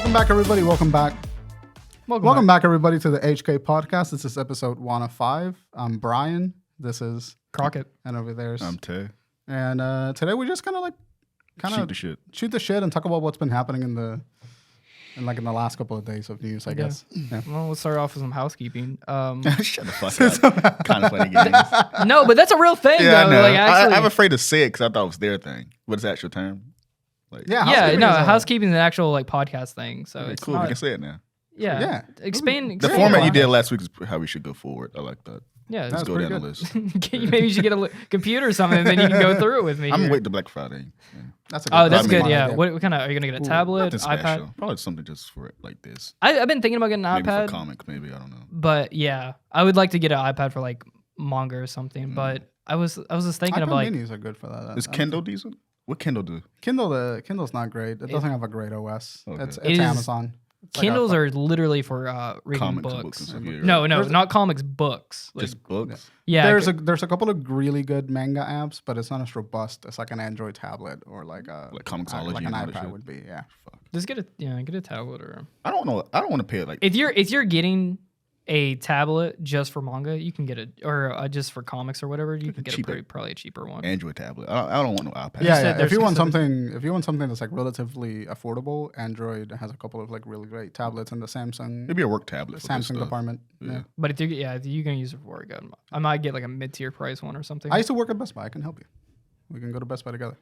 Welcome back, everybody. Welcome back, everybody, to the HK podcast. This is episode 105. I'm Bryan. This is Crockett. And over there's I'm Tay. And today we just kind of shoot the shit and talk about what's been happening in the last couple of days of news, I guess. Yeah. Well, let's start off with some housekeeping. Shut the fuck up. Kind of funny games. No, but that's a real thing, though. I know. Like, actually, I'm afraid to say it because I thought it was their thing. What's the actual term? housekeeping is an actual like podcast thing. So it's cool. not, We can say it now. Yeah. Expand The format you did last week is how we should go forward. I like that. Yeah, let's go down the list. Maybe you should get a computer or something, and then you can go through it with me. I'm gonna wait till Black Friday. Yeah. That's good. Yeah. What kind of are you gonna get? A tablet, iPad? Probably something just for it like this. I've been thinking about getting an maybe iPad. For comics, maybe, I don't know. But yeah, I would like to get an iPad for like manga or something. But I was just thinking of like minis are good for that. Is Kindle decent? What Kindle do? Kindle's not great. It doesn't have a great OS. Okay. It's Amazon. Kindles are literally for reading books. No, not comics, books. Just books? Yeah. There's a couple of really good manga apps, but it's not as robust as like an Android tablet or like Comixology, like an iPad would be. Yeah. Fuck. Just get a tablet or. I don't know. I don't want to pay it like. If you're getting a tablet just for manga, you can get it, or just for comics or whatever, you can get probably a cheaper one. Android tablet. I don't want no iPad. Yeah. If you want something that's like relatively affordable, Android has a couple of like really great tablets in the Samsung. It'd be a work tablet. Samsung department. Yeah. But if you're gonna use it for work, I might get like a mid-tier price one or something. I used to work at Best Buy. I can help you. We can go to Best Buy together.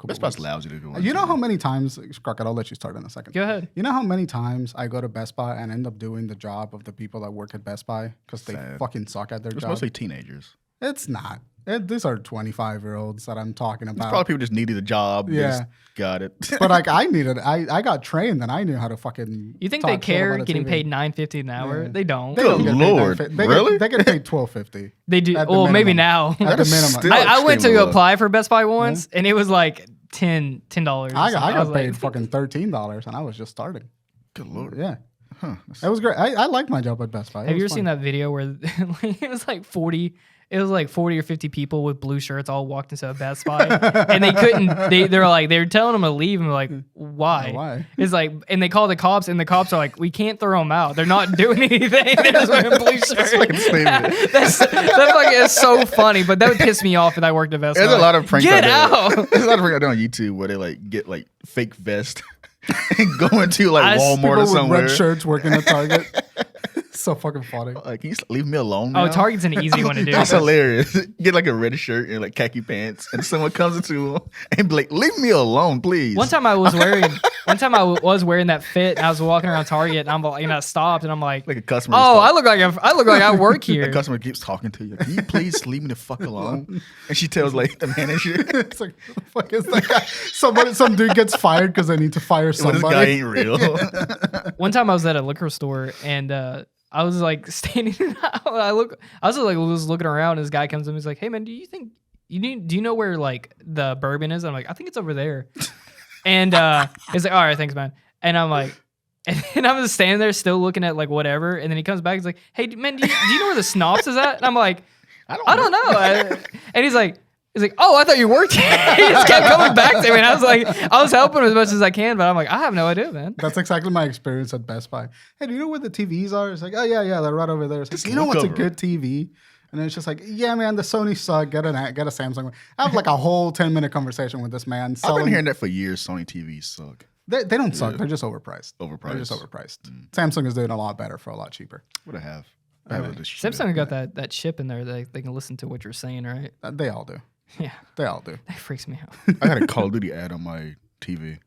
Best Buy's lousy to go. You know how many times, Crockett, I'll let you start in a second. Go ahead. You know how many times I go to Best Buy and end up doing the job of the people that work at Best Buy because they fucking suck at their job? It's mostly teenagers. It's not. These are 25-year-olds that I'm talking about. It's probably people just needed a job. Yeah. Got it. But like I got trained and I knew how to fucking. You think they care getting paid $9.50 an hour? Yeah. They don't. Good Lord. Really? They get paid $12.50. They do. Well, maybe now. At the minimum. I went to apply for Best Buy once and it was like $10. I got paid fucking $13 and I was just starting. Good Lord. Yeah. Huh. It was great. I liked my job at Best Buy. Have you ever seen that video where it was like 40 or 50 people with blue shirts all walked into a Best Buy and they couldn't, they were telling them to leave and like, why? Why? It's like, and they call the cops and the cops are like, we can't throw them out. They're not doing anything. They're just wearing blue shirts. That's like, it's so funny, but that would piss me off if I worked at Best Buy. There's a lot of pranks Get out there. out. There's a lot of pranks out there on YouTube where they like get like fake vests and go into like Walmart or somewhere. With red shirts working at Target. So fucking funny. Like, can you leave me alone? Oh, Target's an easy one to do. That's hilarious. Get like a red shirt and like khaki pants, and someone comes into them and be like, "Leave me alone, please." One time I was wearing that fit. And I was walking around Target, and I'm like, I stopped, and I'm like a customer. Oh, I look like I work here. The customer keeps talking to you. Can you please leave me the fuck alone? And she tells like the manager, "It's like, what the fuck is that guy?" Some dude gets fired because they need to fire somebody. This guy ain't real. One time I was at a liquor store and I was like standing. I was looking around. And this guy comes in. He's like, "Hey man, do you know where like the bourbon is?" And I'm like, "I think it's over there." And he's like, "All right, thanks, man." And I'm like, and I'm just standing there still looking at like whatever. And then he comes back. He's like, "Hey man, do you know where the Snops is at?" And I'm like, I don't know. And he's like, "Oh, I thought you worked here." He just kept coming back to me, and I was helping him as much as I can, but I'm like, I have no idea, man. That's exactly my experience at Best Buy. Hey, do you know where the TVs are? It's like, oh yeah, they're right over there. It's like, you know what's a good TV? And then it's just like, yeah, man, the Sony suck. Get a Samsung. I have like a whole 10-minute conversation with this man. I've been hearing that for years. Sony TVs suck. They don't suck. They're just overpriced. They're just overpriced. Samsung is doing a lot better for a lot cheaper. What I have. Samsung got that chip in there that they can listen to what you're saying, right? They all do. Yeah. They all do. That freaks me out. I got a Call of Duty ad on my TV.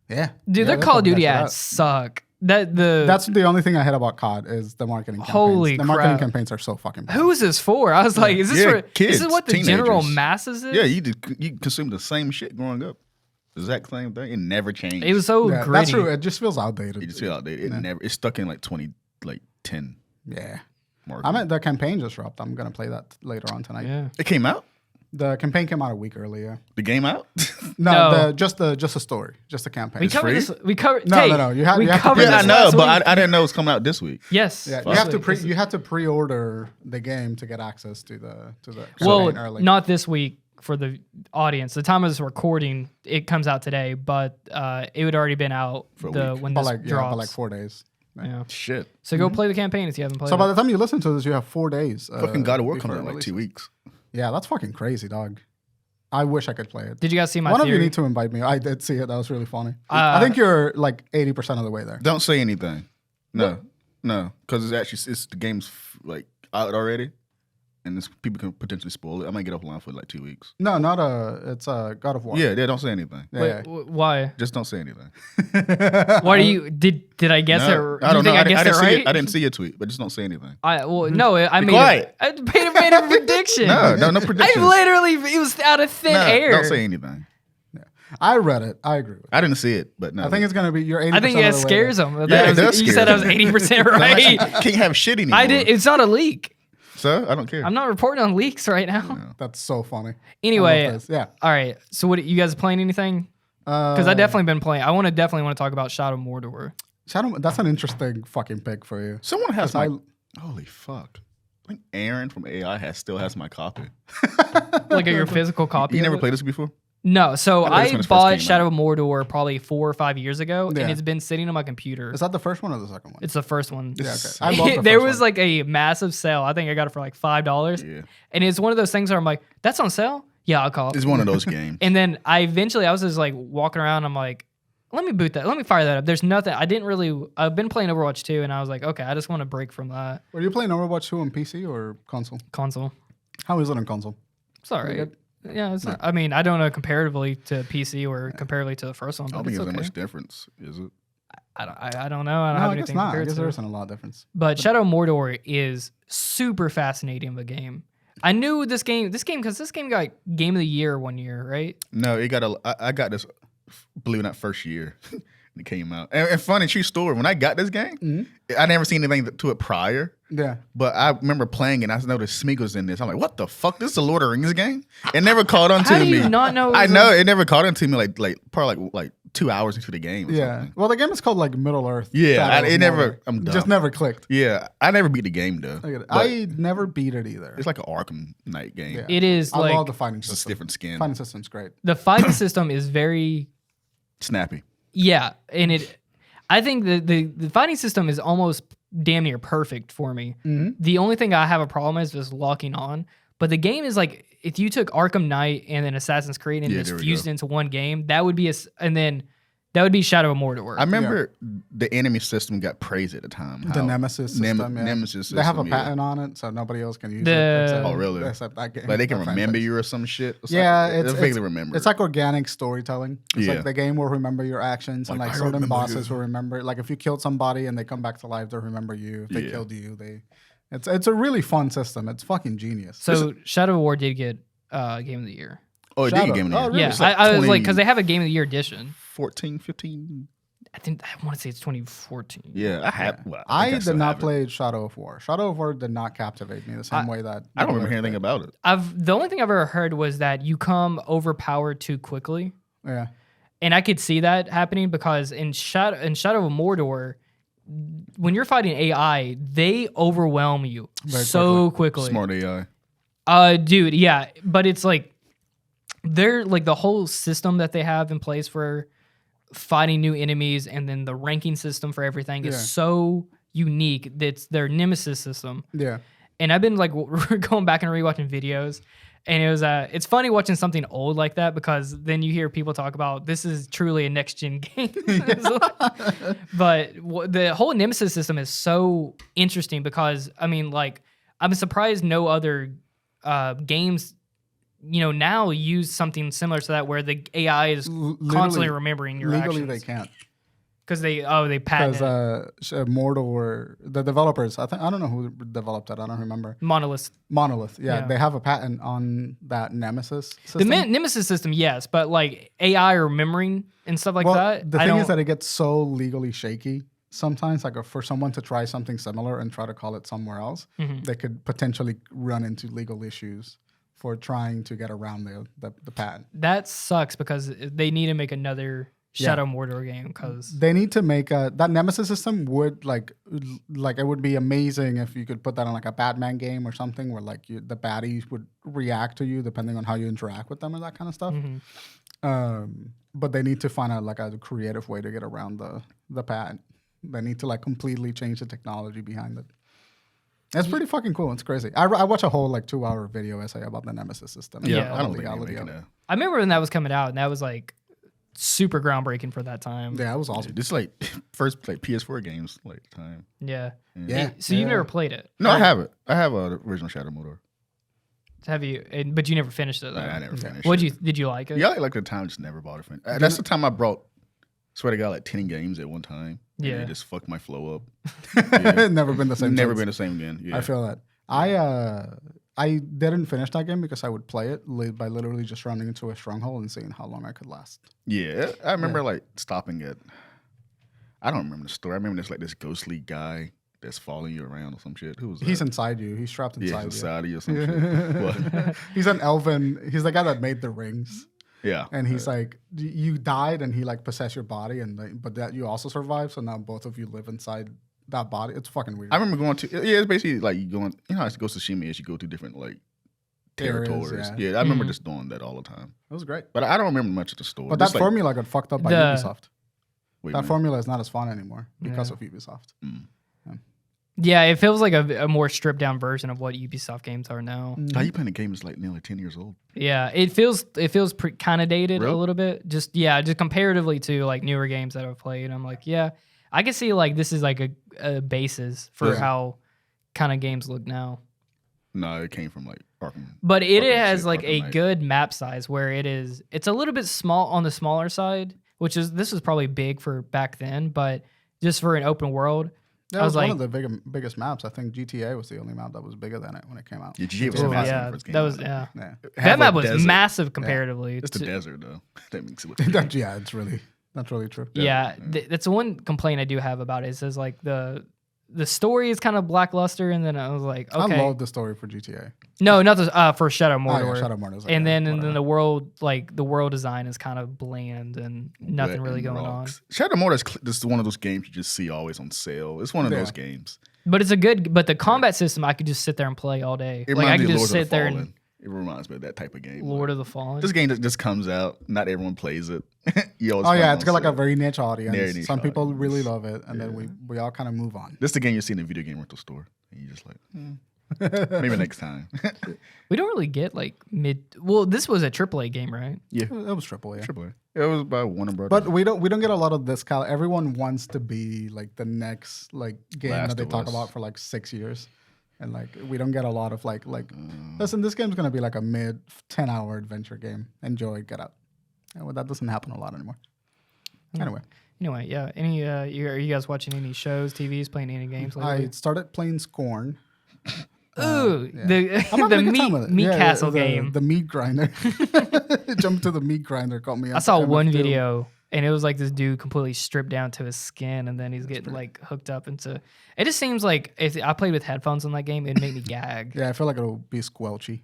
Yeah. Dude, their Call of Duty ads suck. That's the only thing I hate about COD is the marketing campaigns. Holy crap. The marketing campaigns are so fucking bad. Who is this for? I was like, is this for kids, this is what the teenagers. general masses is? Yeah, you consume the same shit growing up. Exact same thing. It never changed. It was so gritty. That's true. It just feels outdated. It just feels outdated. It's stuck in like 10. Yeah. Marketing. I mean, the campaign just dropped. I'm going to play that later on tonight. Yeah. It came out? The campaign came out a week earlier. The game out? No. Just the story, just the campaign. We covered this. We covered. No. You have covered to this. I know, but I didn't know it was coming out this week. Yes. Yeah, you have to pre-order the game to get access to the well, early. not this week. for the audience, the time of this recording, it comes out today, but it would already been out For a week. when But this like, drops. but like 4 days. Yeah. Shit. So go play the campaign if you haven't played So it. by the time you listen to this, you have 4 days. Fucking God of War before comes out in it like 2 releases. weeks. Yeah, that's fucking crazy, dog. I wish I could play it. Did you guys see my One of you theory? need to invite me. I did see it. That was really funny. Uh, I think you're like 80% of the way there. Don't say anything. No, because it's the game's like out already, and people can potentially spoil it. I might get offline for like 2 weeks. No, not it's God of War. Yeah, don't say anything. Yeah, Wait, yeah. why? Just don't say anything. Why do you did I guess it? No, Do I you don't know. think I guessed didn't it see right? it. I didn't see your tweet, but just don't say anything. No, I made quiet. I made a prediction. No I predictions. literally it was out of thin air. Don't say anything. I read it. I agree with it. I didn't see it, but no. I think it's gonna be you're 80%. I think it scares them. Yeah, it does You scare said I was them. 80% No, right. I can't have shit anymore. I did. It's not a leak. So I don't care. I'm not reporting on leaks right now. That's so funny. Anyway, I love this. Yeah. all right. So what you guys playing anything? Because I definitely been playing. I definitely want to talk about Shadow of Mordor. Shadow. That's an interesting fucking pick for you. Someone has I- my. Holy fuck! I think Aaron from AI still has my copy. Like your physical copy. You of never it? played this before? No. So I played this when I it first bought came Shadow of Mordor probably 4 or 5 years ago, Yeah. and it's been sitting on my computer. Is that the first one or the second one? It's the first one. Yeah, okay. It's- I love the There first was one. like a massive sale. I think I got it for like $5, Yeah, and it's one of those things where I'm like, "That's on sale? Yeah, I'll call it." it's one of those games. And then I was just like walking around. I'm like, let me boot that. Let me fire that up. There's nothing. I've been playing Overwatch 2, and I was like, okay, I just want to break from that Were you playing Overwatch 2 on PC or console? console. How is it on console? It's all Pretty right. good? Yeah, it's not, I mean, I don't know comparatively to PC or comparatively to the first one, I but don't think it's there's that okay. much difference, is it? I don't know. I don't No, have I guess anything not. I compared guess to there it. isn't a lot of difference. But Shadow of Mordor is super fascinating of a game. I knew this game because this game got Game of the Year one year, right? No, it got I got this, believe it or not, first year when it came out. And funny, true story. When I got this game, I never seen anything to it prior. Yeah. But I remember playing it. And I noticed Smeagol's in this. I'm like, what the fuck? This is a Lord of the Rings game? It never caught on to How do me. you not know? I know it never caught on to me like probably like 2 hours into the game. Or Yeah. something. Well, the game is called like Middle Earth. Yeah, Shadow of it never. Mordor. I'm It dumb. just never clicked. Yeah, I never beat the game though. I get it. But I never beat it either. it's like an Arkham Knight game. Yeah. It is I like love the fighting It's just system. different skin. Fighting system's great. the fighting system is very Snappy. yeah, and I think the fighting system is almost damn near perfect for me. The only thing I have a problem is just locking on. But the game is like if you took Arkham Knight and then Assassin's Creed and Yeah, just there we fused go. it into one game, that would be that would be Shadow of Mordor. I remember the enemy system got praised at the time. The how Nemesis system. yeah. Nemesis system. They have a yeah. patent on it, so nobody else can use The- it. Except, Oh, really? Except that game. Like they can that remember franchise. you or some shit. Yeah, I vaguely remember. It's like organic storytelling. It's Yeah. like the game will remember your actions, and Like, like I certain remember bosses you. will remember. Like if you killed somebody and they come back to life, they'll remember you. If they Yeah. killed you, It's a really fun system. It's fucking genius. so Shadow of War did get Game of the Year. oh, it Shadow. did game of the Oh, year. really? Yeah, It's I was like because they have a Game of the Year edition. 14, 15. I want to say it's 2014. Yeah, I have. Well, I think did still not have it. play Shadow of War. Shadow of War did not captivate me the same way that I don't remember Middle anything Earth about it. The only thing I've ever heard was that you come overpowered too quickly. did. Yeah. And I could see that happening because in Shadow of Mordor, when you're fighting AI, they overwhelm you Very so quickly. Smart AI. Dude, yeah. But it's like they're like the whole system that they have in place for fighting new enemies and then the ranking system for everything Yeah. is so unique. That's their nemesis system. Yeah. And I've been like going back and rewatching videos, and it's funny watching something old like that because then you hear people talk about this is truly a next gen game. But the whole nemesis system is so interesting because I mean, like, I'm surprised no other games, now use something similar to that where the AI is constantly Literally- remembering your Legally, actions. they can't. Because they patent Because it. Mordor, the developers, I don't know who developed it. I don't remember. Monolith. Monolith, yeah, Yeah. they have a patent on that Nemesis The system. Nemesis system, yes, but like AI remembering and stuff like well, that. the I thing don't, is that it gets so legally shaky sometimes. Like for someone to try something similar and try to call it somewhere else, Mm-hmm. they could potentially run into legal issues for trying to get around the patent. that sucks because they need to make another Shadow Mordor game because They need to make that Nemesis system would like it would be amazing if you could put that on like a Batman game or something where like the baddies would react to you depending on how you interact with them and that kind of stuff. But they need to find out like a creative way to get around the pad. They need to like completely change the technology behind it. It's pretty fucking cool. It's crazy. I watched a whole like 2-hour video essay about the Nemesis system. Yeah, I don't think I'm making that. I remember when that was coming out and that was like super groundbreaking for that time. Yeah, it was awesome. This is like first like PS4 games like time. Yeah. Yeah. So you've never played it? No, I have it. I have the original Shadow Mordor. Have you? But you never finished it. Though. I never finished. Did you like it? Yeah, I like the time. Just never bought it. That's the time I brought. Swear to God, like 10 games at one time. Yeah, and it just fucked my flow up. Never been the same. Never been the same again. Yeah. I feel that. I didn't finish that game because I would play it by literally just running into a stronghold and seeing how long I could last. Yeah, I remember like stopping at. I don't remember the story. I remember there's like this ghostly guy that's following you around or some shit. Who was that? He's inside you. He's trapped inside yeah, you. inside you or some shit. He's an elven. He's the guy that made the rings. Yeah, and he's like, you died, and he like possessed your body, and but that you also survived. So now both of you live inside that body. It's fucking weird. I remember going to. Yeah, it's basically like you going. You know, how Ghost of Tsushima is you go to different like territories. Yeah, I remember just doing that all the time. It was great, but I don't remember much of the story. But that formula got fucked up by Ubisoft. That formula is not as fun anymore because of Ubisoft. Yeah, it feels like a more stripped down version of what Ubisoft games are now. How you playing the game is like nearly 10 years old. Yeah, it feels kind of dated a little bit. Just comparatively to like newer games that I've played. I'm like, yeah, I can see like this is like a basis for how kind of games look now. No, it came from like Arkham. But it has like a good map size where it's a little bit small on the smaller side, this is probably big for back then, but just for an open world. Yeah, it was like one of the biggest maps. I think GTA was the only map that was bigger than it when it came out. Yeah, GTA was massive when it first came out. That map was massive comparatively. It's the desert though. That makes it look yeah, that's really true. Yeah, that's one complaint I do have about it. It says like the story is kind of lackluster, and then I was like, okay. I love the story for GTA. No, not for Shadow Mordor. Oh, yeah, Shadow Mordor. Like, and then the world, like the world design is kind of bland and nothing really going on. Shadow Mordor is one of those games you just see always on sale. It's one of those games. But but the combat system I could just sit there and play all day. I could just sit there and. It reminds me of that type of game. Lord of the Fallen. This game that just comes out. Not everyone plays it. It's got like a very niche audience. Some people really love it, and then we all kind of move on. This is the game you see in a video game rental store, and you just like, maybe next time. We don't really get like mid. Well, this was a AAA game, right? Yeah, it was AAA. AAA. It was by Warner Brothers. But we don't get a lot of this. Everyone wants to be like the next like game that they talk about for like 6 years. And like we don't get a lot of like listen, this game's gonna be like a mid 10-hour adventure game. Enjoy, get out. Well, that doesn't happen a lot anymore. Anyway, yeah. Any are you guys watching any shows, TVs, playing any games lately? I started playing Scorn. Ooh, the meat castle game. The meat grinder. Jumped to the meat grinder, caught me. I saw one video. And it was like this dude completely stripped down to his skin, and then he's getting like hooked up into. It just seems like if I played with headphones on that game, it'd make me gag. Yeah, I feel like it'll be squelchy.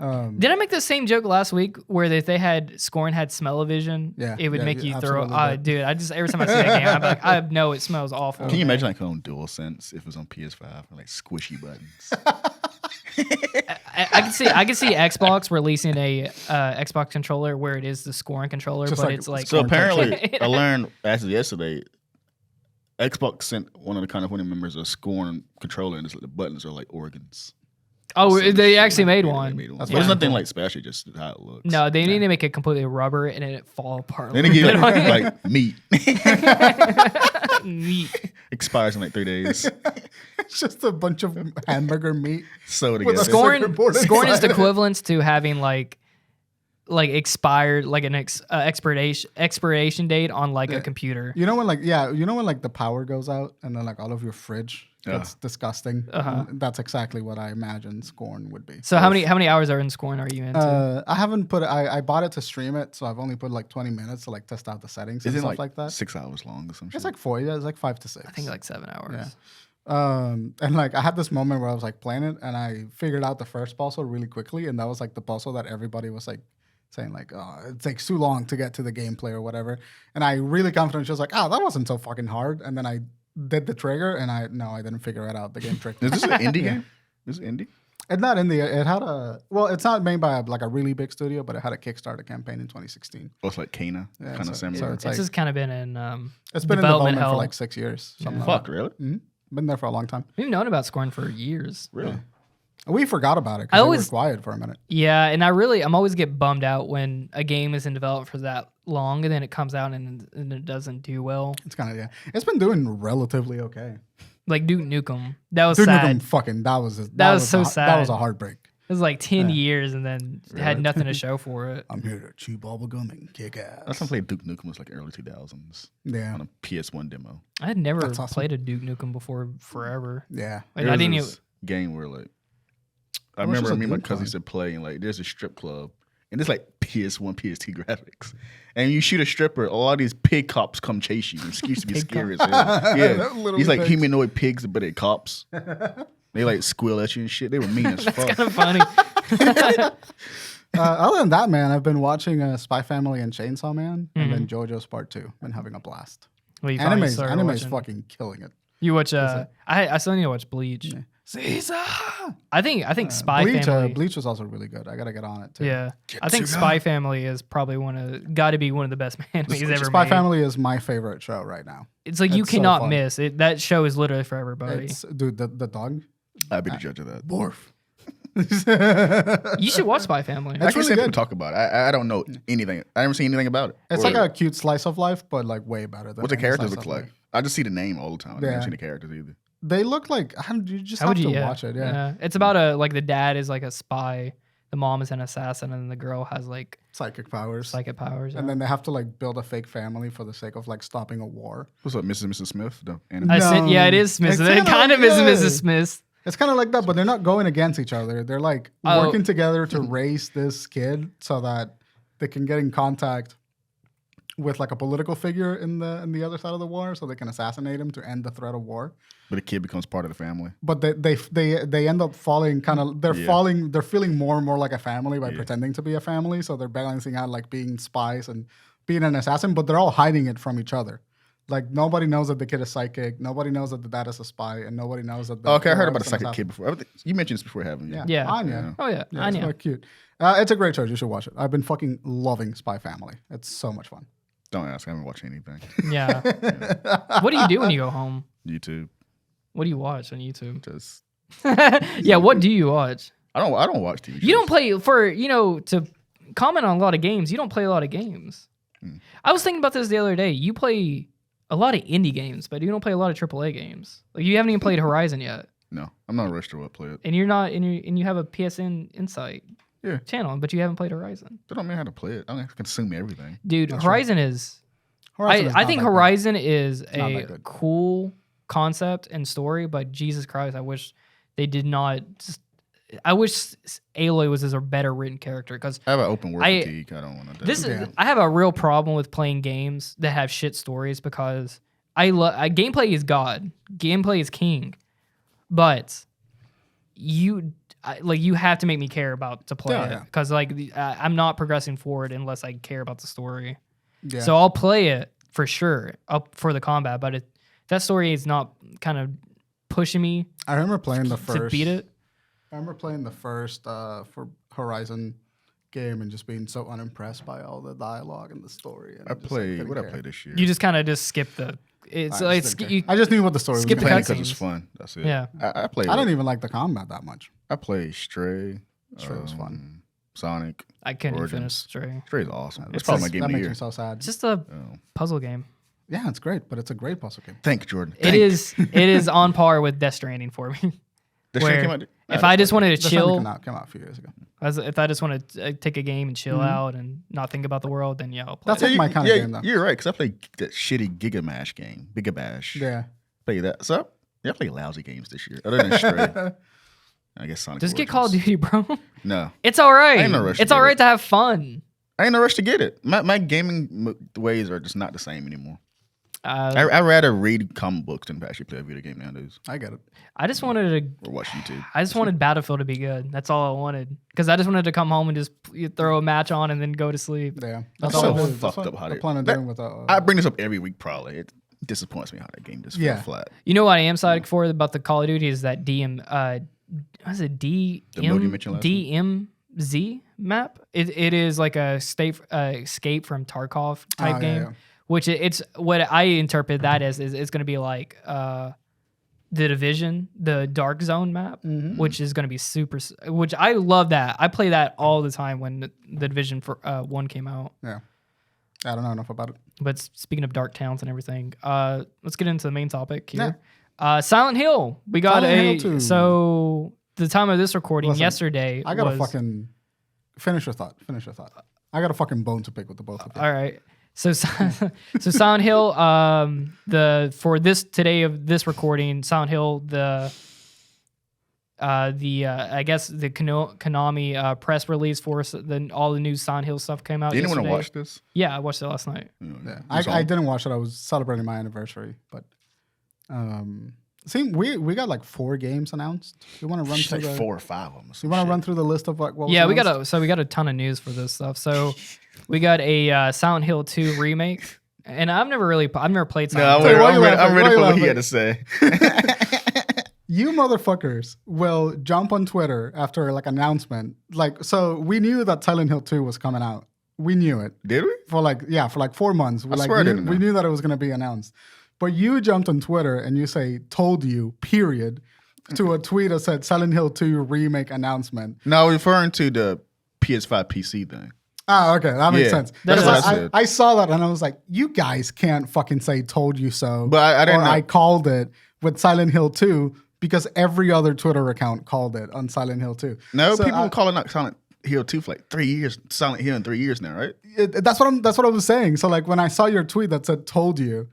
Did I make the same joke last week where if they had Scorn had smell-o-vision, it would make you throw? Dude, I just every time I see that game, I'm like, I know it smells awful. Can you imagine like on DualSense if it was on PS5 like squishy buttons? I can see Xbox releasing a Xbox controller where it is the Scorn controller, just but it's like so. Apparently, I learned as of yesterday, Xbox sent one of the kind of winning members a Scorn controller, and the buttons are like organs. Oh, so they actually made one. There's nothing like special, just how it looks. No, they need to make it completely rubber and it fall apart. Then they give like meat. Meat expires in like 3 days. It's just a bunch of hamburger meat. So together. Scorn is the equivalent to having like expired like an expiration date on like a computer. You know when the power goes out and then like all of your fridge gets disgusting. That's exactly what I imagine Scorn would be. So how many hours are in Scorn are you into? I haven't put it. I bought it to stream it, so I've only put like 20 minutes to like test out the settings and stuff like that. 6 hours long or something? It's like 4. Yeah, it's like 5 to 6. I think like 7 hours. Yeah. And like I had this moment where I was like playing it and I figured out the first puzzle really quickly, and that was like the puzzle that everybody was like saying like, oh, it takes too long to get to the gameplay or whatever. And I really confident she was like, oh, that wasn't so fucking hard. And then I did the trigger and I didn't figure it out. The game tricked me. Is this an indie game? Is it indie? It's not indie. It had it's not made by a really big studio, but it had a Kickstarter campaign in 2016. Oh, it's like Kana, kind of similar. So It's just kind of been in it's been in development hell. for like 6 years. Something Fuck, really? Mm-hmm. Been there for a long time. We've known about Scorn for years. Really? We forgot about it I because it always- was quiet for a minute. Yeah, and I'm always get bummed out when a game is in development for that long and then it comes out and it doesn't do well. It's kind of it's been doing relatively okay. Like Duke Nukem, that was Dude, sad. fucking that was so sad. That was a heartbreak. It was like 10 years and then had nothing to show for it. I'm here to chew bubble gum and kick ass. Last time I played Duke Nukem was like early 2000s Yeah, on a PS1 demo. I had never That's awesome. played a Duke Nukem before forever. yeah. Like, I There didn't was even. this game where like I What was remember a me and my Duke cousin one? used to play and like there's a strip club and it's like PS1, PS2 graphics. And you shoot a stripper, a lot of these pig cops come chase you. It used to be Pig scary as hell. Yeah. Little These like pigs. humanoid pigs, but they're cops. They like squeal at you and shit. They were mean as fuck. Kind of funny. Other than that, man, I've been watching Spy Family and Chainsaw Man, and Mm-hmm. then JoJo's Part 2. Been having a blast. Well, you finally Anime's started watching. fucking killing it. You watch. I still need to watch Bleach. Caesar. I think Spy Bleach, Family. Bleach was also really good. I gotta get on it too. Yeah, I think Spy Family is probably got to be one of the best animes ever Spy made. Family is my favorite show right now. It's like you It's so cannot fun. miss it. That show is literally for everybody. Dude, the dog. I'd be the judge of that. Borf. You should watch Spy Family. I can really see people good. talk about it. I don't know anything. I never seen anything about it. It's like a cute slice of life, but like way better than What the any characters slice look of like. life. I just see the name all the time. I Yeah. never seen the characters either. They look like you just How have would to you watch it. Yeah. It's about like the dad is like a spy, the mom is an assassin, and the girl has like Psychic powers. psychic powers. And then they have to like build a fake family for the sake of like stopping a war. What's up, Mrs. and Mrs. Smith? The anime. I said, yeah, it No. is Smith. It's It kinda kind of is yeah. Mrs. Smith. It's kind of like that, but they're not going against each other. They're like Oh. working together to raise this kid so that they can get in contact with like a political figure in the other side of the war, so they can assassinate him to end the threat of war. But the kid becomes part of the family. But they end up falling kind of they're feeling more and more like a family by pretending to be a family. So they're balancing out like being spies and being an assassin, but they're all hiding it from each other. Like nobody knows that the kid is psychic. Nobody knows that the dad is a spy, and nobody knows that. Okay, I heard about the the psychic kid before. You mentioned this before, haven't you? Yeah. Anya. Oh yeah, Yeah, it's Anya. quite cute. It's a great show. You should watch it. I've been fucking loving Spy Family. It's so much fun. Don't ask. I haven't watched anything. Yeah. What do you do when you go home? YouTube. What do you watch on YouTube? Just Yeah, what do you watch? I don't watch TV shows. You don't play to comment on a lot of games. You don't play a lot of games. I was thinking about this the other day. You play a lot of indie games, but you don't play a lot of AAA games. Like you haven't even played Horizon yet, No, I'm not rushed to play it. and you're not, and you have a PSN Insight Yeah. channel, but you haven't played Horizon. That don't mean how to play it. I don't have to consume everything. Dude, Horizon is. Horizon is I not think that good. Horizon is not a that good. cool concept and story, but Jesus Christ, I wish they did not. I wish Aloy was as a better written character because I have an open world I- fatigue. I don't want to do this it. is. I have a real problem with playing games that have shit stories because gameplay is God, gameplay is king, but you have to make me care about to play Yeah. it because I'm not progressing forward unless I care about the story. Yeah. So I'll play it for sure up for the combat, but that story is not kind of pushing me I remember playing the to first. beat it. I remember playing the first for Horizon game and just being so unimpressed by all the dialogue and the story. And I just, like, played. couldn't What I care. played this year. You just kind of skip the. It's I like just didn't you, care. I just knew what the story was. skip the gonna playing be. it because it's cutscenes. fun. That's it. Yeah. I played. I don't even like the combat that much. I played Stray. Stray was fun. Sonic. I couldn't even finish Origins. Stray. Stray is awesome. It's It's probably my just- game that of the makes year. me so sad. It's just a Oh. puzzle game. Yeah, it's great, but it's a great puzzle game. Thank you, Jordan. It is on par with Death Stranding for me. The where shit came out. If I just wanted to The chill, came out a few years ago. if I just want to take a game and chill out and not think about the world, then yeah, I'll play. That's it. like my kind of game, though. You're right, because I played that shitty Giga Mash game, Giga Bash. Yeah. Play that. So I played lousy games this year, other than Stray. I guess Sonic. Just get Origins. Call of Duty, bro. No, It's all right. I ain't no rush to It's all get right it. to have fun. I ain't no rush to get it. My gaming ways are just not the same anymore. I rather read comic books than actually play a video game nowadays. I get it. I just wanted Or watch YouTube. I just wanted Battlefield to be good. That's all I wanted. Because I just wanted to come home and just throw a match on and then go to sleep. Yeah, That's all so I wanted. fucked That's up how I they- plan on that- doing with I bring this up every week probably. It disappoints me how that game just fell flat. You know what I am psyched for about the Call of Duty is that what is it? The mode you mentioned last week? DMZ map. It is like a escape from Tarkov type game. Yeah. Which it's what I interpret that as is it's going to be like the Division, the Dark Zone map, which is going to be super. Which I love that. I play that all the time when the Division 1 came out. Yeah, I don't know enough about it. But speaking of dark towns and everything, let's get into the main topic here. Silent Hill. We got Silent Hill 2. So the time of this recording Listen, yesterday. I gotta fucking finish your thought. I got a fucking bone to pick with the both of you. All right. So Silent Hill, for this today of this recording, Silent Hill, I guess the Konami press release for all the new Silent Hill stuff came out. Did anyone yesterday. watch this? Yeah, I watched it last night. Yeah. I didn't watch it. I was celebrating my anniversary, but see, we got like 4 games announced. You want to run through Like 4 or 5 of them. You want to run through the list of like what? Was Yeah, we announced? got a ton of news for this stuff. So we got a Silent Hill 2 remake, and I've never played Silent Hill. I'm ready for what he had to say. You motherfuckers will jump on Twitter after like announcement. Like, so we knew that Silent Hill 2 was coming out. We knew it. Did we? For like 4 months. I swear I didn't We know. knew that it was going to be announced. But you jumped on Twitter and you say, told you, period, to a tweet that said Silent Hill 2 remake announcement. No, referring to the PS5 PC thing. Oh, okay. That makes sense. That's Because what I said. I saw that and I was like, you guys can't fucking say told you so. But I didn't or know. I called it with Silent Hill 2 because every other Twitter account called it on Silent Hill 2. No, So people calling out Silent Hill 2 for like 3 years. Silent Hill in 3 years now, right? That's what I was saying. So like when I saw your tweet that said told you,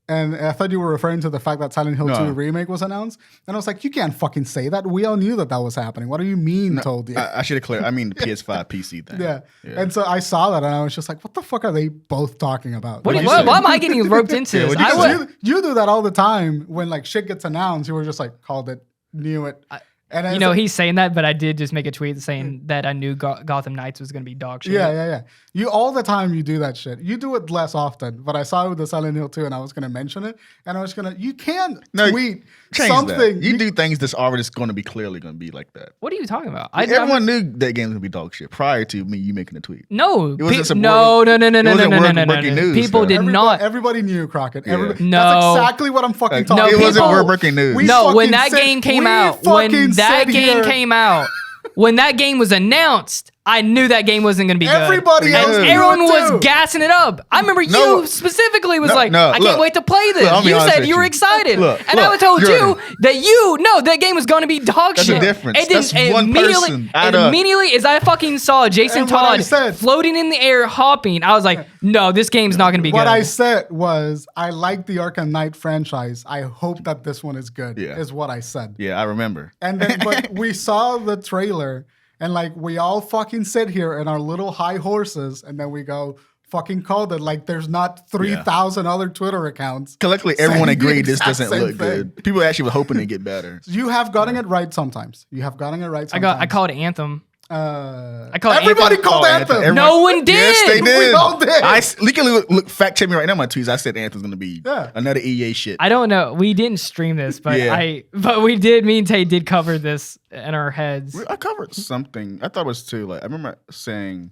and I thought you were referring to the fact that Silent Hill 2 remake was announced. And I was like, you can't fucking say that. We all knew that was happening. What do you mean told you? I should have cleared. I mean the PS5 PC thing. Yeah. And so I saw that and I was just like, what the fuck are they both talking about? Why you say? am I getting roped into Yeah, this? what'd you say? You do that all the time when like shit gets announced. You were just like, called it, knew it. And You it's know, like, he's saying that, but I did just make a tweet saying that I knew Gotham Knights was going to be dog shit. yeah. You all the time you do that shit. You do it less often, but I saw it with the Silent Hill 2 and I was going to mention it. And I was going to, you can't tweet Change something. that. You do things that's already going to be clearly going to be like that. What are you talking about? Everyone knew that game was going to be dog shit prior to you making the tweet. No. It wasn't some No. it wasn't breaking news, People though. did not. Everybody knew Crockett. Yeah. Everybody, No. That's exactly what I'm fucking talking No, about. It wasn't people- word breaking news. We No, when fucking that said- game came we out, fucking said here- when that game was announced, I knew that game wasn't going to be good. Everybody And else knew everyone it was too. gassing it up. I remember No. you specifically was No, like, no, I look. can't wait to play this. Look, I'll be You honest said with you were you. excited. Look, and I look, told you Jordan. that game was going to be dog That's shit. a difference. And then That's one person out of- immediately as I fucking saw Jason And what I Todd said- floating in the air, hopping, I was like, no, this game's not going to be What good. I said was, I like the Arkham Knight franchise. I hope that this one is good, Yeah. is what I said. Yeah, I remember. And then, but we saw the trailer, and like we all fucking sit here in our little high horses, and then we go fucking called it. Like there's not 3,000 other Twitter accounts. Collectively, everyone saying the agreed this exact doesn't same look thing. good. People actually were hoping to get better. You have gotten it right sometimes. You have gotten it right I sometimes. call it Anthem. I call it everybody Anthem. called Oh, Anthem. Anthem. No one did. Yes, they did. We all did. Look, fact check me right now. My tweets. I said Anthem's gonna be another EA shit. I don't know. We didn't stream this, but Yeah. but we did. Me and Tay did cover this in our heads. I covered something. I thought it was too. Like I remember saying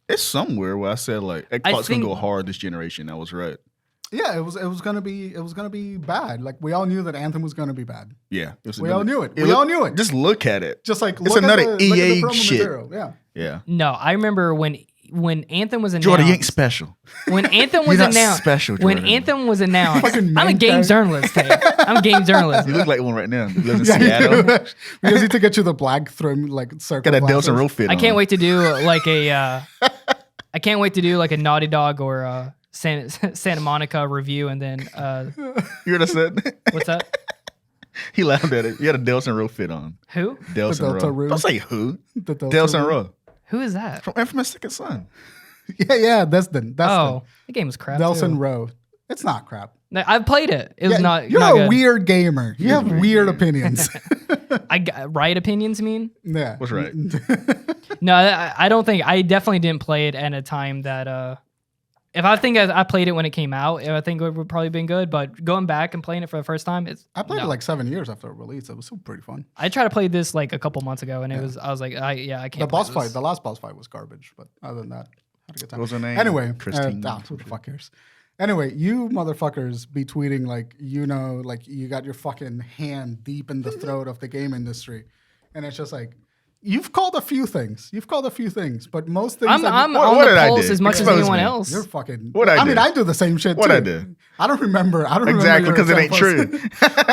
it's somewhere where I said like Xbox think- gonna go hard this generation. I was right. Yeah, it was gonna be bad. Like we all knew that Anthem was gonna be bad. Yeah, it was We all knew it. We look- all knew it. Just look at it. Just like It's look another at the, look at the EA promo shit. material. Yeah. Yeah, No, I remember when Anthem was announced. Jordan, you ain't special. When Anthem was You're not announced. special, when Jordan. Anthem was announced. Fucking I'm a main game character. journalist. Tay. I'm a game journalist. You look like one right now. You live in Yeah, Seattle. you do. We just need to get you the black trim like circle. Got that glasses. Delson Row fit I on. can't wait to do like a. I can't wait to do like a Naughty Dog or a Santa Monica review, and then You heard I said? what's that? He laughed at it. You had a Delson Row fit on. Who? Delson Delta Row. Row. Don't say who. The Delta Delson Row. Row. Who is that? From Infamous Second Son. Yeah, that's the Oh, the game was crap. Delson too. Row. It's not crap. I've played it. It was not. You're not a good. weird gamer. You have weird opinions. Right opinions, you mean? Yeah. What's right? No, I don't think. I definitely didn't play it at a time that. If I think I played it when it came out, I think it would probably been good. But going back and playing it for the first time, I played it like 7 years after it released. It was still pretty fun. I tried to play this like a couple months ago, and it was. I was like, I can't. The boss play this. fight, the last boss fight was garbage. But other than that, had a good time. What was her name? Anyway, Christine. who the fuck cares? Anyway, you motherfuckers be tweeting like like you got your fucking hand deep in the throat of the game industry, and it's just like. You've called a few things. But most things. I'm on what the did I pulse do? as much as Expose anyone me. else. You're fucking. What I mean, do? I do the same shit What too. I do? I don't remember. Exactly, your because it ain't examples. true.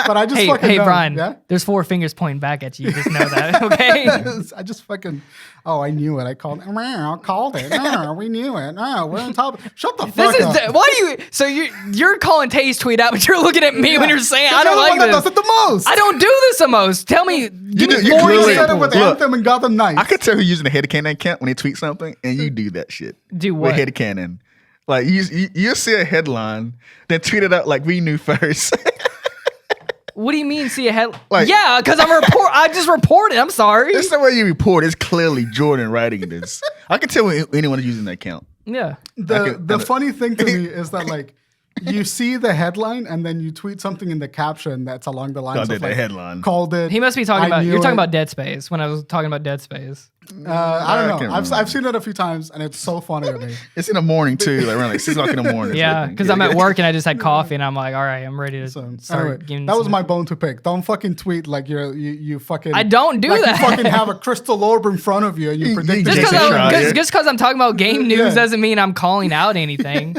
But I just fucking Hey, know. Brian. Yeah? There's 4 fingers pointing back at you. Just know that, okay? I just fucking. Oh, I knew it. I called. I called it. We knew it. We're on top. Shut the fuck This up. is why do you? So you're calling Tay's tweet out, but you're looking at me when you're saying I You're don't the like one that this. does it the most. I don't do this the most. Tell me. Give me you 4 clearly- You said it with examples. Anthem and Gotham Knights. I could tell who's using the HeadKanon account when they tweet something, and you do that shit. Do what? With HeadKanon. Like, you see a headline, then tweet it out like we knew first. What do you mean? See a head? Like- Yeah, because I just reported. I'm sorry. It's the way you report. It's clearly Jordan writing this. I can tell when anyone is using that account. Yeah. The funny thing to me is that like you see the headline and then you tweet something in the caption that's along the lines Called of it the like, headline. Called it. He must be talking I about. knew You're talking it. about Dead Space when I was talking about Dead Space. I don't know. can't I've seen it a few times and it's so funny to me. It's in the morning too, like around like 6 o'clock in the morning. Yeah, because I'm at work and I just had coffee and I'm like, all right, I'm ready to So start. anyway, Getting that was some- my bone to pick. Don't fucking tweet like you fucking. I don't do like that. You fucking have a crystal orb in front of you and you predict. Just Just Jason Schreier. because I'm talking about game news Yeah. doesn't mean I'm calling out anything.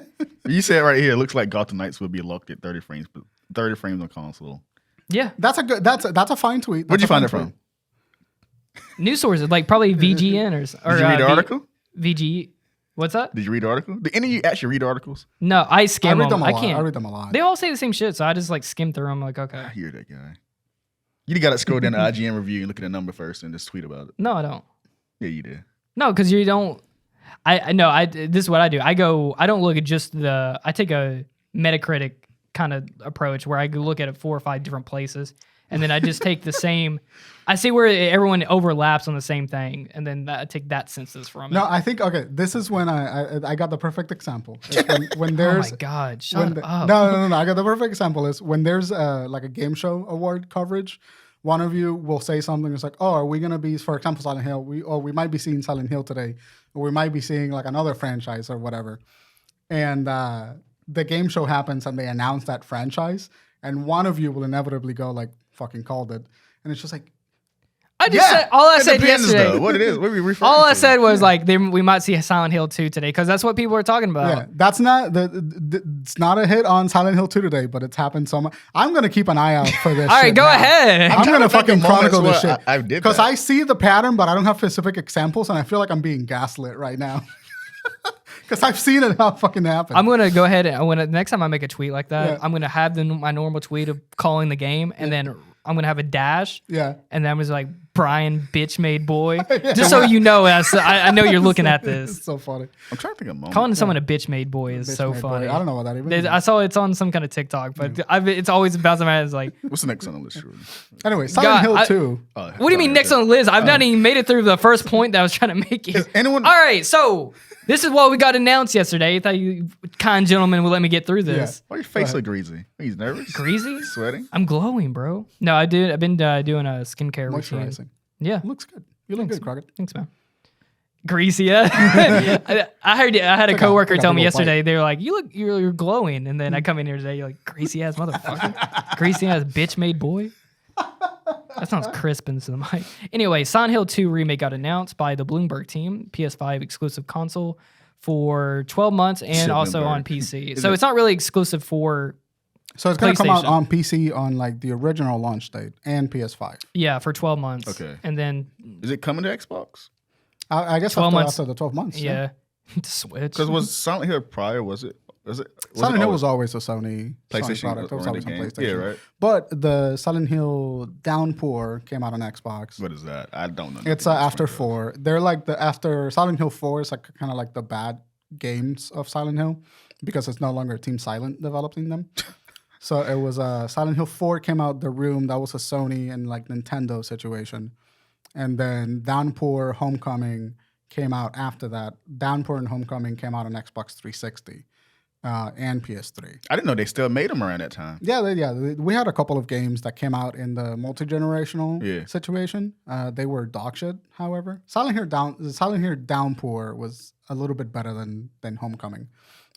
You said right here, it looks like Gotham Knights will be locked at 30 frames, but 30 frames on console. Yeah, That's a good. That's a fine tweet. Where'd That's you a find fine it from? news sources like probably VGN or Did you read the article? VG. What's that? Did you read the article? Did any of you actually read articles? No, I I skim read them. them a I lot. can't. I read them a lot. They all say the same shit, so I just like skim through them. Like, okay. I hear that guy. You got to scroll down the IGN review and look at the number first and just tweet about it. No, I don't. Yeah, you did. No, because you don't. I know. This is what I do. I don't look at just the. I take a Metacritic kind of approach where I go look at it 4 or 5 different places, and then I just take the same. I see where everyone overlaps on the same thing, and then I take that census from it. No, I think okay. This is when I got the perfect example. It's when Oh there's my god! when Shut the- up. No. I got the perfect example is when there's like a game show award coverage. One of you will say something. It's like, oh, are we gonna be, for example, Silent Hill? We might be seeing Silent Hill today, or we might be seeing like another franchise or whatever. And the game show happens, and they announce that franchise, and one of you will inevitably go like, "Fucking called it," and it's just like. I just said all I It said depends, yesterday. though, what it is. What are we referring All I to? said was like we might see a Silent Hill 2 today because that's what people are talking about. Yeah, that's not it's not a hit on Silent Hill 2 today, but it's happened so much. I'm gonna keep an eye out for this. All right, shit go now. ahead. I'm trying gonna to think fucking of moments chronicle this where shit. I did because that. I see the pattern, but I don't have specific examples, and I feel like I'm being gaslit right now. Because I've seen it how fucking happen. I'm gonna go ahead and next time I make a tweet like that, Yeah. I'm gonna have my normal tweet of calling the game, and then I'm gonna have a dash, yeah. and then I was like Bryan bitch made boy, just so you know. I know you're looking at It's this. so funny. I'm trying to think of a moment. Calling someone a bitch made boy is Bitch so made funny. boy. I don't know what that even means. I saw it's on some kind of TikTok, but it's always bouncing my head. It's like, What's the next on the list, Jordan? Anyway, Silent God, Hill 2. Oh, what do you mean next on the list? I've not even made it through the first point that I was trying to make. Is anyone? All right, so this is what we got announced yesterday. I thought you kind gentlemen would let me get through this. Why your face so greasy? He's nervous. Greasy? Sweating. I'm glowing, bro. No, I've been doing a skincare routine. Moisturizing. Yeah, Looks good. You look good, Crockett. thanks, man. Greasy, yeah. I heard. I had a coworker Took a tell me little yesterday. They were like, you're glowing," and then I come in here today. You're like, "Greasy ass motherfucker, greasy ass bitch made boy." That sounds crisp into the mic. Anyway, Silent Hill 2 remake got announced by the Bloomberg team, PS5 exclusive console for 12 months, and Shit, also Bloomberg. on PC. Is So it- it's not really exclusive for So it's gonna come out PlayStation. on PC on like the original launch date and PS5. for 12 months. Okay. and then Is it coming to Xbox? I guess 12 months. after the 12 months. yeah, Switch. Because was Silent Hill prior? Was it? Silent Hill was always a Sony PlayStation product. It was always on game? PlayStation. Yeah, right. But the Silent Hill Downpour came out on Xbox. What is that? I don't know. It's after 4. They're like after Silent Hill 4 is like kind of like the bad games of Silent Hill. because it's no longer Team Silent developing them. So it was Silent Hill 4 came out, The Room, that was a Sony and like Nintendo situation. And then Downpour Homecoming came out after that. Downpour and Homecoming came out on Xbox 360 and PS3. I didn't know they still made them around that time. Yeah, we had a couple of games that came out in the multi-generational situation. They were dog shit, however. Silent Hill Downpour was a little bit better than Homecoming,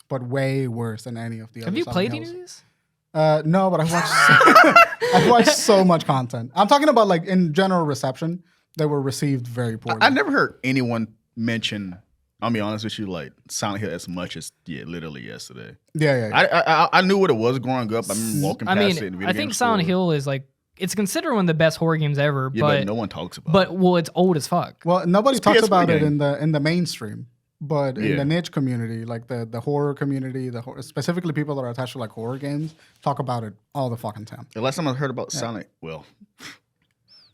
but way worse than any of the other. Have you Silent played Hills. any of these? No, but I've watched so much content. I'm talking about like in general reception, they were received very poorly. I never heard anyone mention, I'll be honest with you, like Silent Hill as much as literally yesterday. Yeah. I knew what it was growing up. I remember walking past it in the video I think game Silent store. Hill is like, it's considered one of the best horror games ever, but no one talks about it. But well, it's old as fuck. Well, nobody It's talks PS3 about it game. in the mainstream, but in the niche community, like the horror community, specifically people that are attached to like horror games, talk about it all the fucking time. The last time I heard about Silent,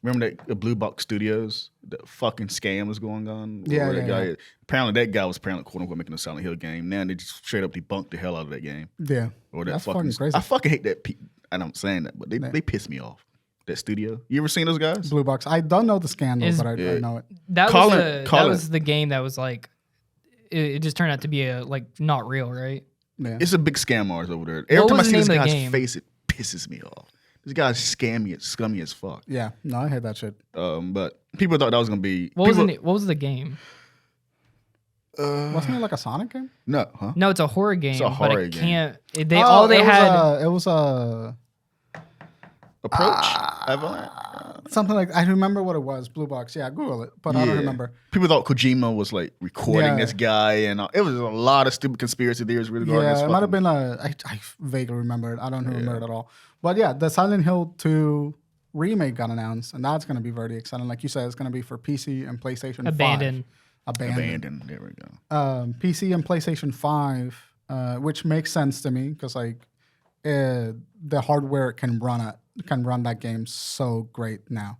remember that the Blue Box Studios, the fucking scam was going on? Yeah. Apparently that guy was quote unquote making a Silent Hill game. Now they just straight up debunked the hell out of that game. Yeah. Or that That's fucking crazy. I fucking hate that. And I'm saying that, but they piss me off. That studio. You ever seen those guys? Blue Box. I don't know the scandal, but I know it. That was the game that was like, it just turned out to be not real, right? Yeah. It's a big scam artist over there. Every time I see this guy's face, it pisses me off. This guy's scummy as fuck. Yeah, no, I hate that shit. But people thought that was gonna be. What was the game? Wasn't it like a Sonic game? No, huh? No, it's a horror game. It's a horror but it game. can't. It was a Approach. something like I remember what it was. Blue Box. Yeah, Google it, but I don't remember. People thought Kojima was like recording this guy, and it was a lot of stupid conspiracy theories regarding this. Yeah, it might have been I vaguely remember it. I don't remember it at all. But yeah, the Silent Hill 2 remake got announced, and that's going to be very exciting. Like you said, it's going to be for PC and PlayStation 5. Abandoned. There we go. PC and PlayStation 5, which makes sense to me because like the hardware can run that game so great now.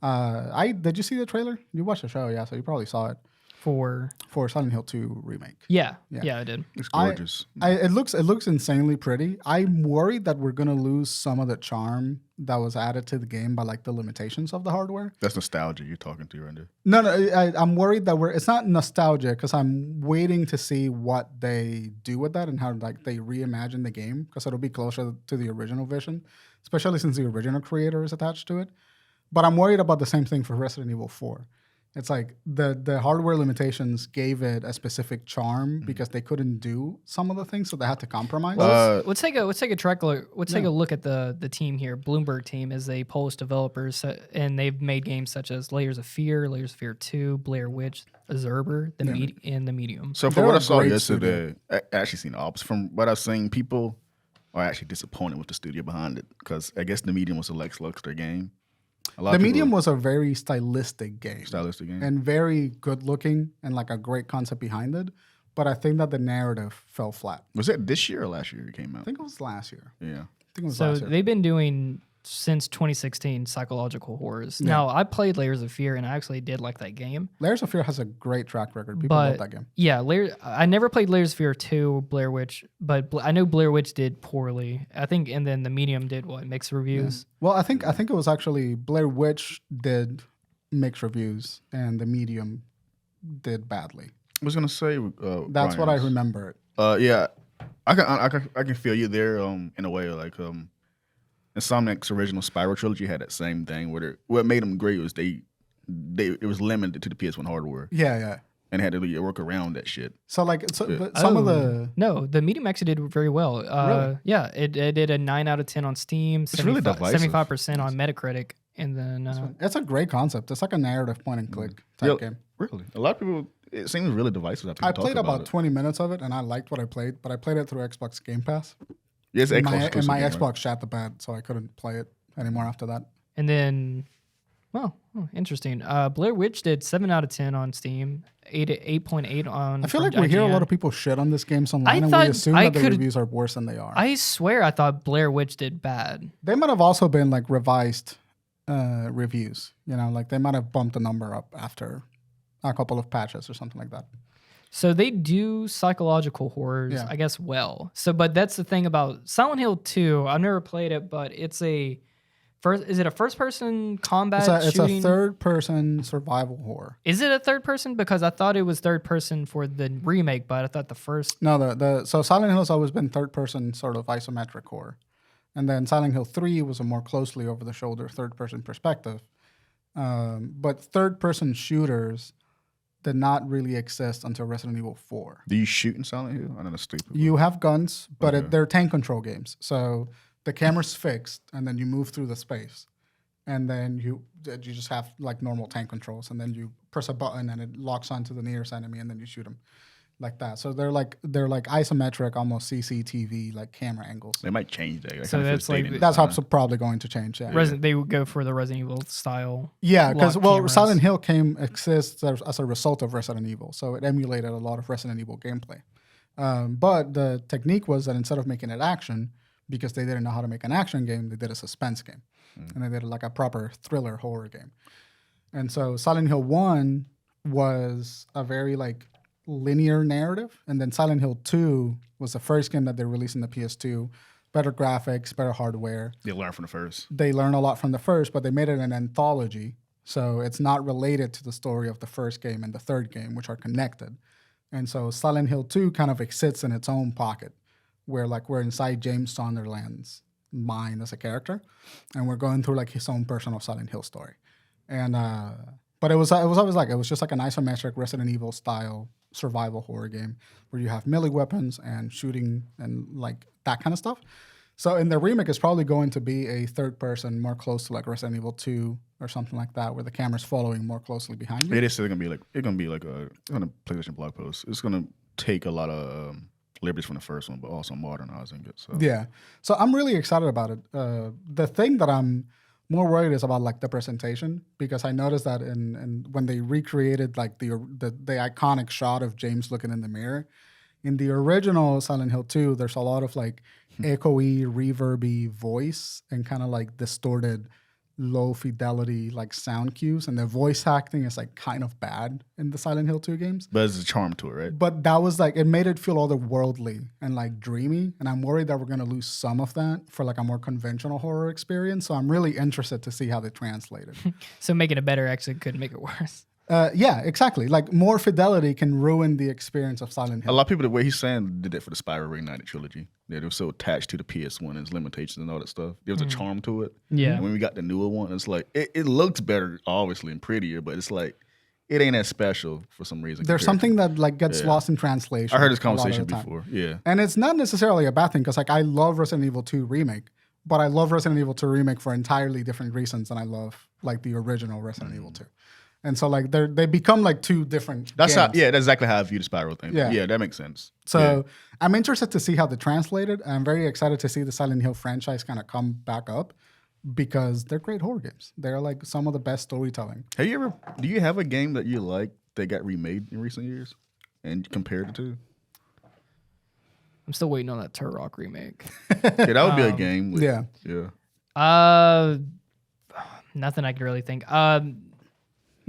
Did you see the trailer? You watched the show, yeah, so you probably saw it. For Silent Hill 2 remake. Yeah, I did. It's gorgeous. It looks insanely pretty. I'm worried that we're gonna lose some of the charm that was added to the game by like the limitations of the hardware. That's nostalgia you're talking to right there. No, I'm worried that it's not nostalgia because I'm waiting to see what they do with that and how like they reimagine the game because it'll be closer to the original vision, especially since the original creator is attached to it. But I'm worried about the same thing for Resident Evil 4. It's like the hardware limitations gave it a specific charm because they couldn't do some of the things, so they had to compromise. Let's take a look at the team here. Bloomberg team is a Polish developers, and they've made games such as Layers of Fear 2, Blair Witch, Zerber, and The Medium. So from what I saw yesterday, I actually seen the opposite. From what I've seen, people are actually disappointed with the studio behind it because I guess The Medium was a Lex Luthor game. The Medium was a very stylistic game. And And very good looking and like a great concept behind it. But I think that the narrative fell flat. Was it this year or last year it came out? I think it was last year. Yeah. So they've been doing since 2016 psychological horrors. Yeah. Now I played Layers of Fear and I actually did like that game. Layers of Fear has a great track record. People love that game. Yeah, I never played Layers of Fear 2, Blair Witch, but I know Blair Witch did poorly. I think, and then The Medium did mixed reviews. Yeah. Well, I think it was actually Blair Witch did mixed reviews and The Medium did badly. I was gonna say that's Brian's. What I remember. Yeah, I can feel you there in a way like Insomniac's original Spiral trilogy had that same thing where what made them great was it was limited to the PS1 hardware. Yeah. And had to work around that shit. So but some of the The Medium actually did very well. Really? Yeah, it did a 9 out of 10 on Steam. It's really divisive. 75% on Metacritic, and then it's a great concept. It's like a narrative point and click type game. Really, a lot of people. It seems really divisive. I played about 20 minutes of it, and I liked what I played, but I played it through Xbox Game Pass. Yes, and my Xbox shot the bed, so I couldn't play it anymore after that. And then, interesting. Blair Witch did 7 out of 10 on Steam, 8.8 on. I feel like we hear a lot of people shit on this game online, and we assume that the reviews are worse than they are. I swear, I thought Blair Witch did bad. They might have also been like revised reviews. Like they might have bumped the number up after a couple of patches or something like that. So they do psychological horrors, Yeah. I guess, well. So, but that's the thing about Silent Hill 2. I've never played it, but it's a is it a first-person combat It's shooting? a third-person survival horror. Is it a third-person? Because I thought it was third-person for the remake, but I thought the first. No, so Silent Hill has always been third-person sort of isometric horror, and then Silent Hill 3 was a more closely over-the-shoulder third-person perspective. But third-person shooters did not really exist until Resident Evil 4. Do you shoot in Silent Hill? I know that's stupid. You have guns, but Okay. they're tank control games. So the camera's fixed, and then you move through the space, and then you just have like normal tank controls, and then you press a button, and it locks onto the nearest enemy, and then you shoot them like that. So they're like isometric, almost CCTV like camera angles. They might change that. So that's like- That's how it's probably going to change. Yeah, They would go for the Resident Evil style. yeah, because lock cameras. Silent Hill exists as a result of Resident Evil, so it emulated a lot of Resident Evil gameplay. But the technique was that instead of making it action, because they didn't know how to make an action game, they did a suspense game, and they did like a proper thriller horror game. And so Silent Hill 1 was a very like linear narrative, and then Silent Hill 2 was the first game that they released in the PS2. Better graphics, better hardware. They learn from the first. They learn a lot from the first, but they made it an anthology, so it's not related to the story of the first game and the third game, which are connected. And so Silent Hill 2 kind of sits in its own pocket, where like we're inside James Sunderland's mind as a character, and we're going through like his own personal Silent Hill story. And but it was always like, it was just like an isometric Resident Evil style survival horror game where you have melee weapons and shooting and like that kind of stuff. So in the remake, it's probably going to be a third person, more close to like Resident Evil 2 or something like that, where the camera's following more closely behind you. It is still gonna be like a on a PlayStation blog post. It's gonna take a lot of liberties from the first one, but also modernizing it. So Yeah. So I'm really excited about it. The thing that I'm more worried is about like the presentation, because I noticed that in when they recreated like the iconic shot of James looking in the mirror, in the original Silent Hill 2, there's a lot of like echoey, reverby voice and kind of like distorted, low fidelity like sound cues, and the voice acting is like kind of bad in the Silent Hill 2 games. but there's a charm to it, right? But that was like, it made it feel otherworldly and like dreamy. And I'm worried that we're going to lose some of that for like a more conventional horror experience. So I'm really interested to see how they translate it. So making it better actually could make it worse. Yeah, exactly. Like more fidelity can ruin the experience of Silent A Hill. lot of people, the way he's saying, did it for the Spyro Reignited trilogy. Yeah, they were so attached to the PS1 and its limitations and all that stuff. There was a charm to it. Yeah. And when we got the newer one, it's like, it looks better, obviously, and prettier, but it's like, it ain't as special for some reason. There's compared something that like gets lost in translation. I heard this a lot of conversation the time. before. Yeah. And it's not necessarily a bad thing, because like I love Resident Evil 2 Remake, but I love Resident Evil 2 Remake for entirely different reasons than I love like the original Resident Evil 2. And so like they become like two different That's games. how, that's exactly how I view the Spyro thing. Yeah. Yeah, that makes sense. So I'm interested to see how they translate it. I'm very excited to see the Silent Hill franchise kind of come back up, because they're great horror games. They're like some of the best storytelling. Do you have a game that you like that got remade in recent years and compared it to? I'm still waiting on that Turok remake. Yeah, that would be a game. With, Yeah. Yeah. Nothing I can really think.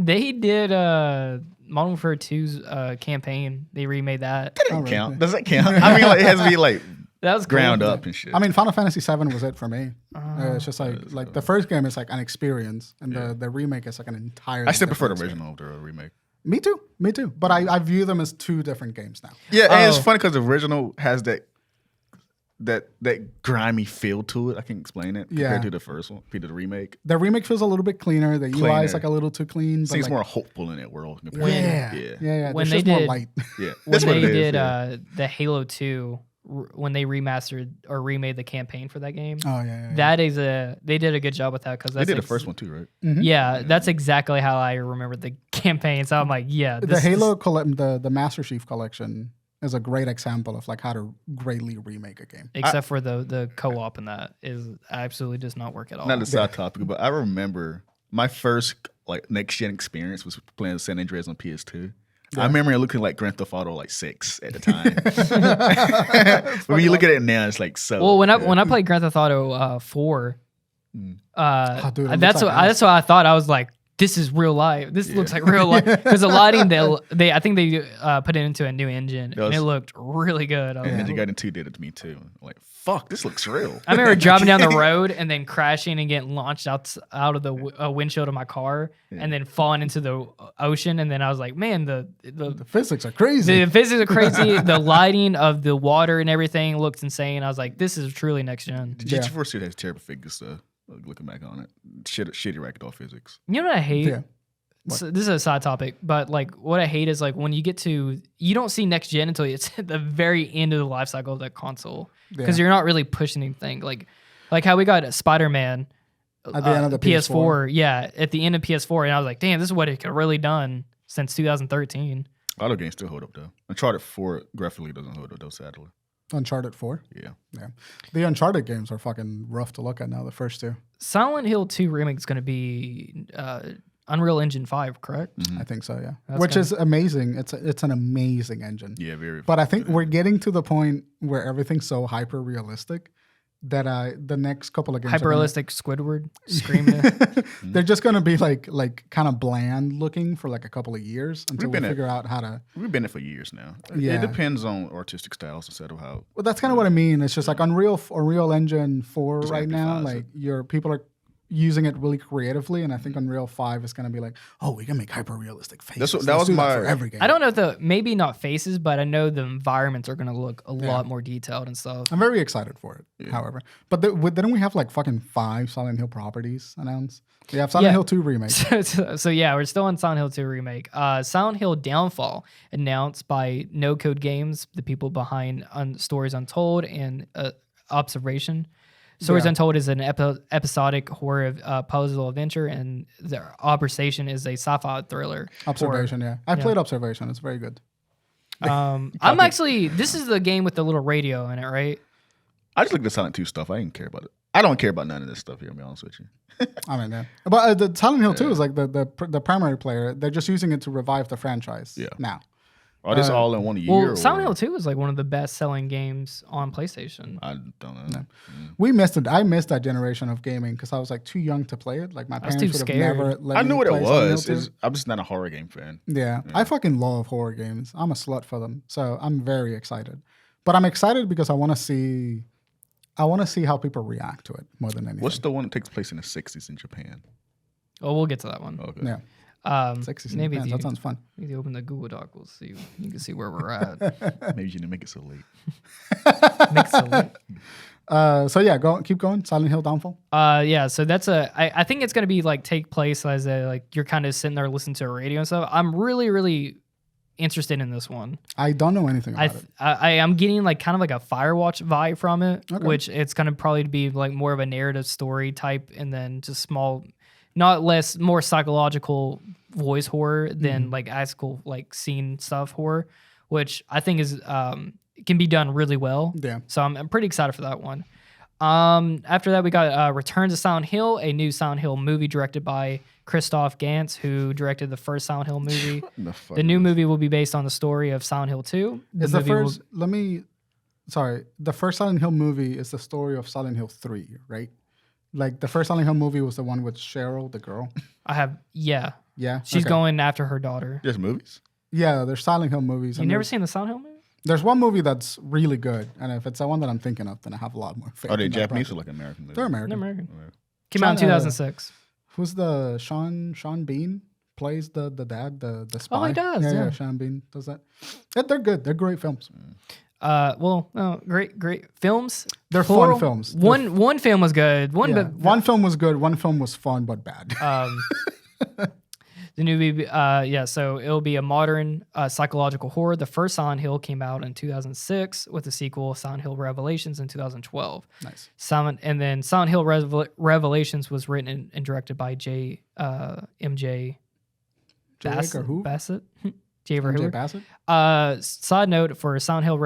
They did Modern Warfare 2's campaign. They remade that. Oh, really? Count? Does that count? I mean, like, it has to be like That was ground cool. up and shit. I mean, Final Fantasy VII was it for me. It's just like the first game is like an experience, and the remake is like an entirely. I still prefer the different original over the remake. Me too. But I view them as two different games now. Yeah, and it's funny because the original has that grimy feel to it. I can't explain it compared to the first one, compared to the remake. The remake feels a little bit cleaner. The UI is like a little too clean. But Seems like, more hopeful in that world. Compared to yeah. When There's they just more did- light. yeah. When That's what they it is, did yeah. the Halo 2, when they remastered or remade the campaign for that game, Oh yeah. that is they did a good job with that, because They did the first one too, right? Yeah, that's exactly how I remembered the campaign. So I'm like, yeah, The Halo the Master Chief Collection is a great example of like how to greatly remake a game. except for the co-op, and that is absolutely does not work at all. Not the side topic, but I remember my first like next gen experience was playing San Andreas on PS2. I remember it looking like Grand Theft Auto like 6 at the time. But when you look at it now, it's like so. Well, when I played Grand Theft Auto 4, dude, it looks that's like what I thought. I was like, this is real life. This looks like real life because the lighting I think they put it into a new engine and it looked really good. And Gaiden 2 did it to me too. I'm like, fuck, this looks real. I remember driving down the road and then crashing and getting launched out of the windshield of my car and then falling into the ocean. And then I was like, man, the physics are crazy. The physics are crazy. The lighting of the water and everything looks insane. I was like, this is truly next gen. The GT4 suit has terrible physics. Looking back on it, shitty ragdoll physics. You know what I hate? Yeah. So this is a side topic, but like what I hate is like when you don't see next gen until it's at the very end of the life cycle of that console because you're not really pushing anything. Like how we got Spider-Man at the end of the PS4. Yeah, at the end of PS4, and I was like, damn, this is what it could have really done since 2013. A lot of games still hold up though. Uncharted 4 graphically doesn't hold up though, sadly. Uncharted 4? Yeah. The Uncharted games are fucking rough to look at now, the first two. Silent Hill 2 Remake is going to be Unreal Engine 5, correct? I think so, yeah. Which is amazing. It's an amazing engine. Yeah, very. But I think we're getting to the point where everything's so hyper realistic that the next couple of games hyper realistic Squidward screaming. They're just gonna be like kind of bland looking for like a couple of years until we figure out how to. We've been there for years now. Yeah. It depends on artistic styles instead of how. Well, that's kind of what I mean. It's just like Unreal Engine 4 right now. Like people are using it really creatively, and I think Unreal 5 is going to be like, oh, we can make hyper realistic faces. That was my for every game. I don't know maybe not faces, but I know the environments are going to look a lot more detailed and stuff. I'm very excited for it. However, but didn't we have like fucking 5 Silent Hill properties announced? We have Silent Hill 2 remake. So yeah, we're still on Silent Hill 2 remake. Silent Hill Downfall announced by No Code Games, the people behind Stories Untold and Observation. Stories Untold is an episodic horror puzzle adventure, and the Observation is a sci-fi thriller. Observation, yeah. I played Observation. It's very good. This is the game with the little radio in it, right? I just looked at Silent 2 stuff. I didn't care about it. I don't care about none of this stuff here, to be honest with you. I mean, yeah. But the Silent Hill 2 is like the primary player. They're just using it to revive the franchise now. Are this all in 1 year? Well, Silent Hill 2 is like one of the best-selling games on PlayStation. I don't know. No. We missed it. I missed that generation of gaming because I was like too young to play it. Like my parents would have never let me I knew what it play was. I'm just not a horror game fan. Yeah, I fucking love horror games. I'm a slut for them. So I'm very excited. But I'm excited because I want to see how people react to it more than anything. What's the one that takes place in the 60s in Japan? Oh, we'll get to that one. Okay. Yeah. 60s maybe that sounds fun. Maybe open the Google Doc. We'll see. You can see where we're at. Maybe you didn't make it so late. So yeah, keep going. Silent Hill Downfall. Yeah. So that's I think it's gonna be like take place as you're kind of sitting there listening to a radio and stuff. I'm really, really interested in this one. I don't know anything about it. I am getting like kind of like a Firewatch vibe from it, which it's gonna probably be like more of a narrative story type, and then just more psychological voice horror than like actual like scene stuff horror, which I think is can be done really well. Yeah. So I'm pretty excited for that one. After that, we got Return to Silent Hill, a new Silent Hill movie directed by Christoph Gans, who directed the first Silent Hill movie. The new movie will be based on the story of Silent Hill 2. The first Silent Hill movie is the story of Silent Hill 3, right? Like the first Silent Hill movie was the one with Cheryl, the girl. Yeah. Yeah. She's going after her daughter. There's movies? Yeah, there's Silent Hill movies. You never seen the Silent Hill movie? There's one movie that's really good, and if it's the one that I'm thinking of, then I have a lot more faith. Are they Japanese or like American movies? They're American. They're American. Came out in 2006. Who's the Sean Bean plays the dad, the spy? Oh, he does. Yeah, Sean Bean does that. Yeah, they're good. They're great films. Great films. They're fun films. One film was good. One film was good. One film was fun but bad. The new movie, so it'll be a modern psychological horror. The first Silent Hill came out in 2006 with the sequel, Silent Hill Revelations, in 2012. Nice. Silent Hill Revelations was written and directed by M.J. Bassett. Who? Bassett? M.J. Bassett? Side note for Silent Hill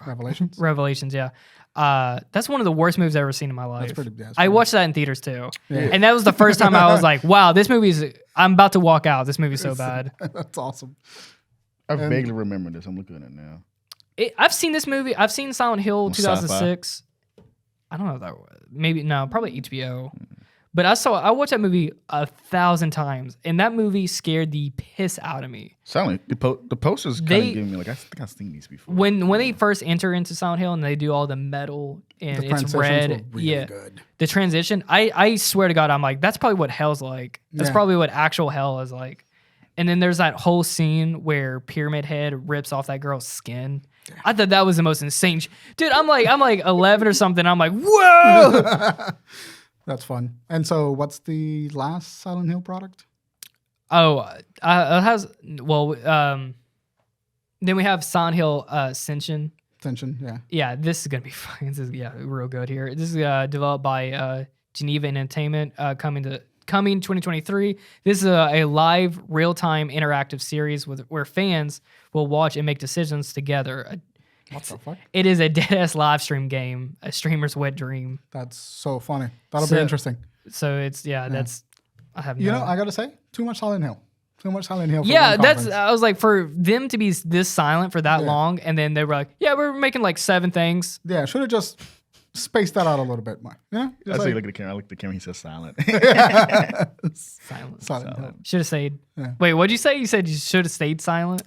Revelations? Revelations, yeah. That's one of the worst movies I've ever seen in my life. That's I watched that in theaters too. Yeah. And that was the first time I was like, wow, I'm about to walk out. This movie's so bad. That's awesome. I vaguely remember this. I'm looking at it now. I've seen this movie. I've seen Silent Hill 2006. I don't know if that maybe, no, probably HBO. But I watched that movie 1,000 times, and that movie scared the piss out of me. Silent. The posters kind of giving me like I think I've seen these before. When they first enter into Silent Hill and they do all the metal and it's red, were really good. The transition. I swear to God, I'm like, that's probably what hell's like. That's probably what actual hell is like. And then there's that whole scene where Pyramid Head rips off that girl's skin. I thought that was the most insane. Dude, I'm like 11 or something. I'm like, whoa. That's fun. And so, what's the last Silent Hill product? Oh, it has then we have Silent Hill Ascension. Ascension, yeah. Yeah, this is gonna be fun. This is real good here. This is developed by Geneva Entertainment, coming 2023. This is a live, real-time interactive series where fans will watch and make decisions together. What the fuck? It is a dead-ass live stream game, a streamer's wet dream. That's so funny. That'll be interesting. So it's that's. I have You know, I gotta say, too much Silent Hill. Too much Silent Hill. For yeah, one that's. conference. I was like, for them to be this silent for that long, and then they were like, "Yeah, we're making like 7 things." Yeah, should have just spaced that out a little bit more. You know, I see. Look at the camera. I look at the camera. He says silent. Silent. Hill. Should have stayed. Yeah. Wait, what'd you say? You said you should have stayed silent.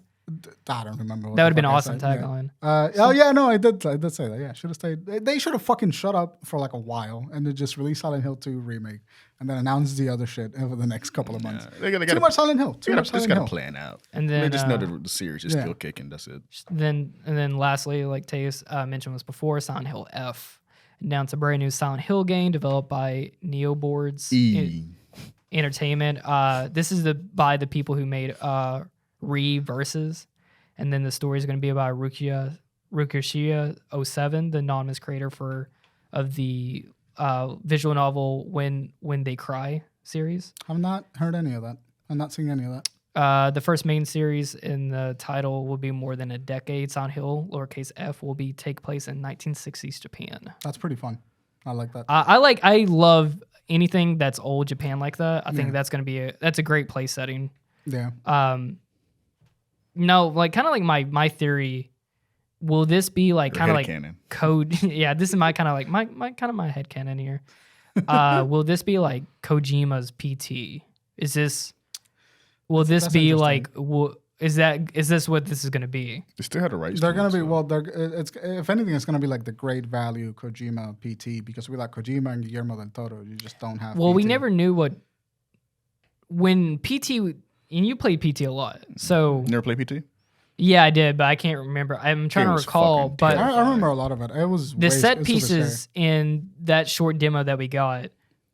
I don't remember. What That would have the been fuck I awesome said. tagline. Oh yeah, no, I did say that. Yeah, should have stayed. They should have fucking shut up for like a while and then just release Silent Hill 2 remake and then announce the other shit over the next couple of months. Too much Silent Hill. Too much Silent Hill. Got to plan out. And then they just know the series is still kicking. That's it. Then lastly, like Teus mentioned was before, Silent Hill F announced a brand new Silent Hill game developed by Neoboards Entertainment. This is by the people who made Versus. And then the story is going to be about Rukushia07, the anonymous creator of the visual novel When They Cry series. I've not heard any of that. I'm not seeing any of that. The first main series in the title will be more than a decade. Silent Hill, lowercase f, will take place in 1960s Japan. That's pretty fun. I like that. I love anything that's old Japan like that. I think that's going to be that's a great place setting. Yeah. No, like kind of like my theory. Will this be like kind of like headcanon. code? Yeah, this is my kind of like my headcanon here. Will this be like Kojima's PT? Is this? Will this that's be like? Is this what this is going to be? They still have the rights. They're gonna be it's if anything, it's gonna be like the great value Kojima PT because without Kojima and Guillermo del Toro, you just don't have. Well, PT. we never knew when PT. And you played PT a lot, so You never play PT? yeah, I did, but I can't remember. I'm trying to recall, but I remember a lot of it. It was the set pieces in that short demo that we got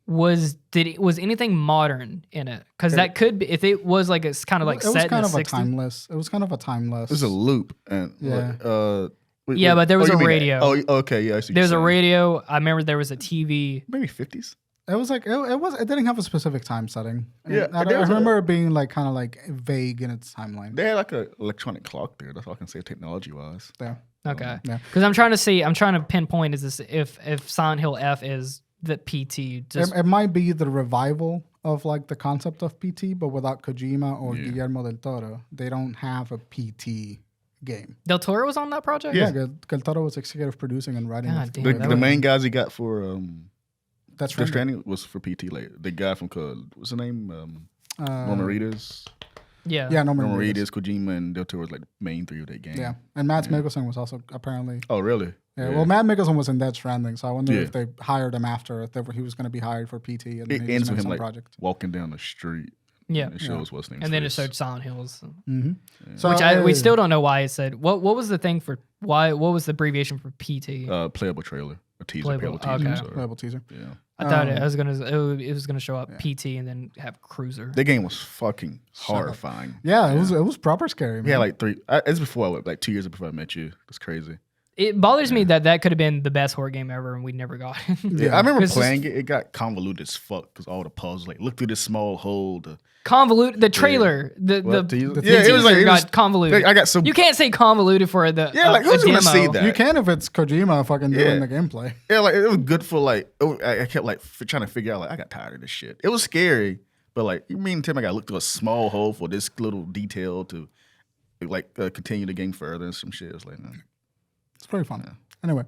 was anything modern in it? Because that could be if it was like it's kind of like it was set kind in of the a 60s. timeless. It was kind of a timeless. It was a loop, and but there was a radio. Oh, okay, yeah. I see what There's a you're saying. radio. I remember there was a TV. Maybe 50s. It was like it didn't have a specific time setting. Yeah, I remember it being like kind of like vague in its timeline. They had like an electronic clock there. That's all I can say technology wise. Yeah. Okay. Yeah. Because I'm trying to pinpoint is this if Silent Hill F is the PT. Just It might be the revival of like the concept of PT, but without Kojima or Guillermo del Toro, they don't have a PT game. Del Toro was on that project. Yeah, del Toro was executive producing and writing. God damn, The, the main guys he got for That's Death Stranding was for PT. Like the guy from what's the name? Norman Reedus. Yeah. Yeah, Norman Reedus, Kojima, and Del Toro was like the main 3 of that game. Yeah, and Mads Mikkelsen was also apparently. Oh, really? Yeah, well, Matt Mikkelsen was in Death Stranding, so I wonder if they hired him after, if he was going to be hired for PT. And It he ends was with on him like project. walking down the street. Yeah. It shows what's name. And then it showed Silent Hills, So which we still don't know why it said. What was the thing for why? What was the abbreviation for PT? playable trailer, a teaser, Playable, playable teaser. okay. Sorry. playable teaser. Yeah, I thought it was gonna show up PT and then have Cruiser. that game was fucking horrifying. Yeah, it was proper scary. Man. Yeah, like 3. It's before I went, like 2 years before I met you. That's crazy. It bothers me that could have been the best horror game ever and we never got it. Yeah, I remember 'Cause playing it. It got convoluted as fuck because all the puzzles, like look through this small hole. Convoluted. The trailer, the it was like got convoluted. I got so You can't say convoluted for the like who's a gonna demo. see that? You can if it's Kojima fucking doing the gameplay. Yeah, like it was good for like I kept like trying to figure out like I got tired of this shit. It was scary, but like you mean Tim, I got to look through a small hole for this little detail to like continue the game further and some shit. It's like It's pretty fun. Anyway,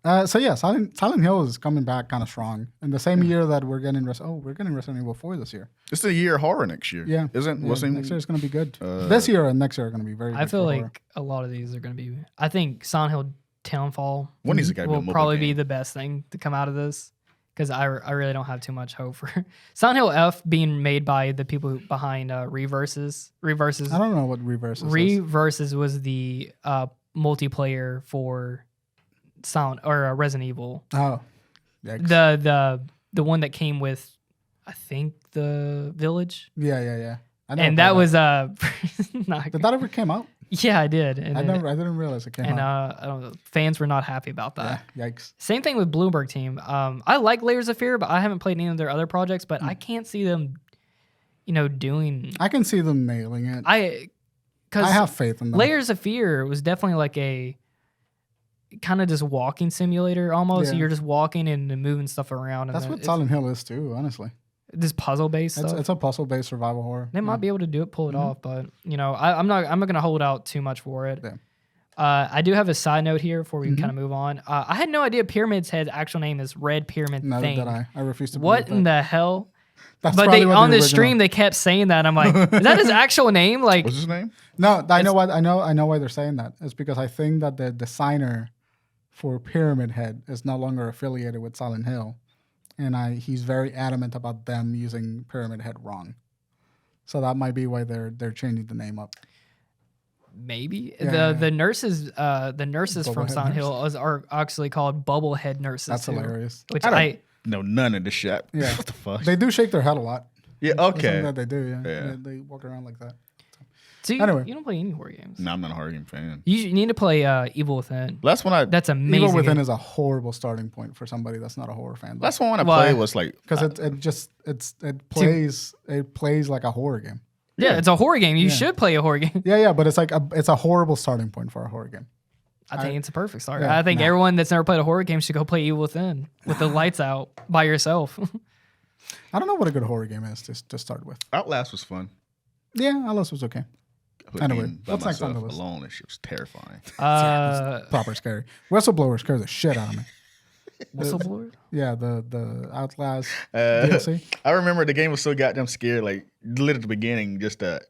So yeah, Silent Hill is coming back kind of strong. In the same year that we're getting Resident Evil 4 this year. It's the year of horror next year. Yeah, isn't yeah, next year is going to be good. This year and next year are going to be very. I good feel for like horror. a lot of these are going to be. I think Silent Hill Townfall One needs to gotta be a will mobile probably be game. the best thing to come out of this because I really don't have too much hope for Silent Hill F being made by the people behind Reverses. I don't know what Reverses is. Reverses was the multiplayer for Resident Evil. Oh, yikes. The one that came with, I think, the Village. Yeah. I never And played that was Did that ever came out? yeah, I did. And I didn't realize it came and out. I don't know, fans were not happy about that. Yeah, yikes. Same thing with Bloomberg Team. I like Layers of Fear, but I haven't played any of their other projects. But I can't see them, doing. I can see them nailing it. Because I have faith in them. Layers of Fear was definitely like a kind of just walking simulator almost. Yeah. You're just walking and moving stuff around. That's and what Silent Hill is too, honestly. This puzzle based stuff. It's a puzzle-based survival horror. They might be able to pull it off, but I'm not gonna hold out too much for it. Yeah. I do have a side note here before we kind of move on. I had no idea Pyramid's Head's actual name is Red Pyramid Neither Thing. did I. I refuse to What believe in that. the hell? That's But probably what on the the original- stream they kept saying that. I'm like, is that his actual name? Like, What's his name? No, I know why they're saying that. It's because I think that the designer for Pyramid Head is no longer affiliated with Silent Hill. And he's very adamant about them using Pyramid Head wrong. So that might be why they're changing the name up. maybe Yeah. the nurses from Bubblehead Silent Hill nurses. are actually called Bubblehead nurses. That's too, hilarious. Which I don't- I No, none of this shit. Yeah. What the fuck? They do shake their head a lot. Yeah. That's something Okay. that they do, yeah. Yeah. They walk around like that. so you, Anyway. you don't play any horror games. No, I'm not a horror game fan. You need to play Evil Within. Last one I That's amazing. Evil Within game. is a horrible starting point for somebody that's not a horror fan. last one I Why? played was like Because it plays like a horror game. Yeah, it's a horror game. You should play a horror game. Yeah, but it's like it's a horrible starting point for a horror game. I think it's a perfect start. Yeah, I think nah. everyone that's never played a horror game should go play Evil Within with the lights out by yourself. I don't know what a good horror game is to start with. Outlast was fun. Yeah, Alice was okay. I played Anyway, a game by what's next on myself the list? alone. That shit was terrifying. Proper scary. Whistleblower scares the shit out of me. Whistleblower? Yeah, the Outlast Uh, DLC. I remember the game was so goddamn scary. Like literally at the beginning, just the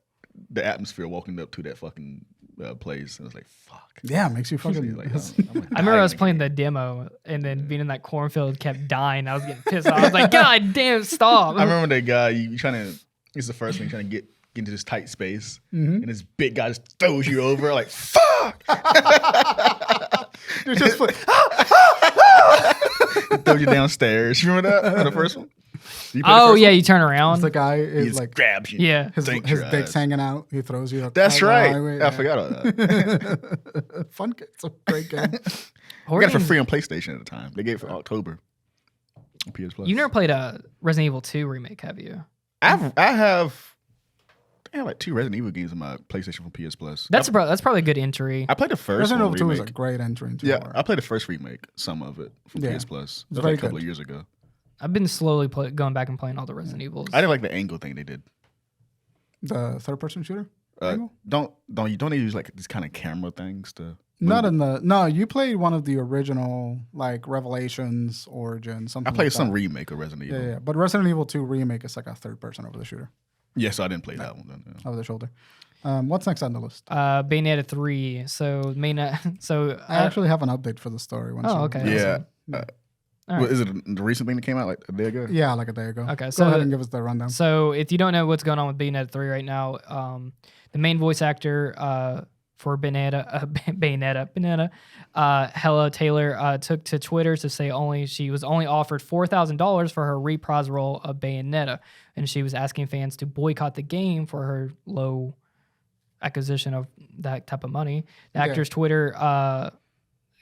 atmosphere walking up to that fucking place. And it was like, fuck. Yeah, it makes you fucking. Like, I remember I was playing the demo and then being in that cornfield kept dying. I was getting pissed off. I was like, God damn, stop. I remember that guy. You trying to. It's the first one. You're trying to get into this tight space, and this big guy just throws you over. Like, fuck. You're just like, He throws you downstairs. You remember that? The first one. You play the Oh, first yeah, one? you turn around. the guy He is just like grabs you. Yeah. his Thank his your dick's ass. hanging out. He throws you. That's out the right. highway, I yeah. forgot all that. Fun. It's a great game. I Horror got it for games- free on PlayStation at the time. They gave it for October on PS Plus. You never played a Resident Evil 2 remake, have you? I have like 2 Resident Evil games on my PlayStation from PS Plus. That's probably a good entry. I played the first Resident one Evil 2 is remake. a great entry into Yeah, horror. I played the first remake, some of it from Yeah. PS Plus. It's That was very like a couple good. of years ago. I've been slowly going back and playing all the Resident Evils. I didn't like the angle thing they did. The third-person shooter. Angle? Don't they use like these kind of camera things to? Not in the no. You played one of the original like Revelations, Origin, something. I played like some that. remake of Resident Evil. Yeah. But Resident Evil 2 remake is like a third-person over the shooter, Yeah, so I didn't play that one. Then, yeah. over the shoulder. What's next on the list? Bayonetta 3. So I actually have an update for the story. Once Oh, you- okay. Yeah. All right. Is it the recent thing that came out like a day ago? Yeah, like a day ago. Okay, Go so- ahead and give us the rundown. So if you don't know what's going on with Bayonetta 3 right now, the main voice actor for Bayonetta, Hella Taylor, took to Twitter to say she was only offered $4,000 for her reprise role of Bayonetta, and she was asking fans to boycott the game for her low acquisition of that type of money. The Yeah. actor's Twitter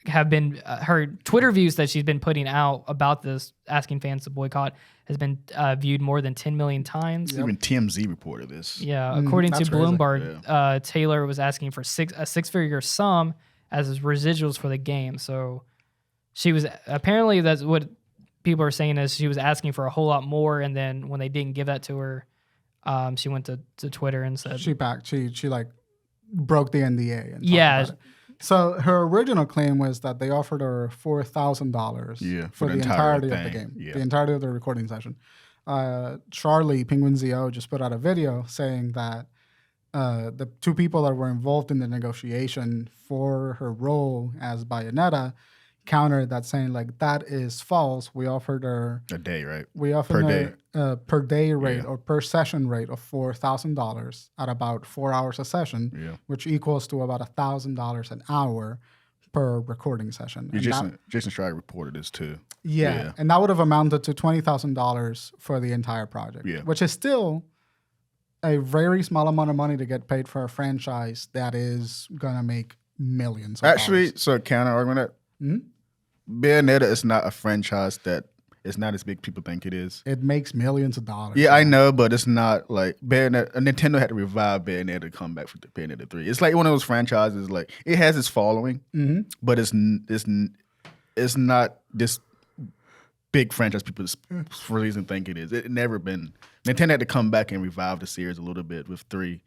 have been her Twitter views that she's been putting out about this, asking fans to boycott, has been viewed more than 10 million times. Even TMZ reported this. Yeah, according to that's crazy. Bloomberg, Taylor was asking for a six-figure sum as his residuals for the game. So she was apparently, that's what people are saying, is she was asking for a whole lot more, and then when they didn't give that to her, she went to Twitter and said, She like broke the NDA. And talked yeah, about it. So her original claim was that they offered her $4,000 for the entirety of the game, the entirety of the recording session. Charlie Penguin ZO just put out a video saying that the two people that were involved in the negotiation for her role as Bayonetta countered that, saying like that is false. We offered her a day, right? We offered her per day rate or per session rate of $4,000 at about 4 hours a session, which equals to about $1,000 an hour per recording session. Jason Schreier reported this too. Yeah, and that would have amounted to $20,000 for the entire project, which is still a very small amount of money to get paid for a franchise that is gonna make millions. Actually, so counter argument that Bayonetta is not a franchise that is not as big people think it is. It makes millions of dollars. Yeah, I know, but it's not like Bayonetta. Nintendo had to revive Bayonetta to come back for the Bayonetta 3. It's like one of those franchises. Like it has its following, but it's not this big franchise people for reason think it is. It never been. Nintendo had to come back and revive the series a little bit with 3.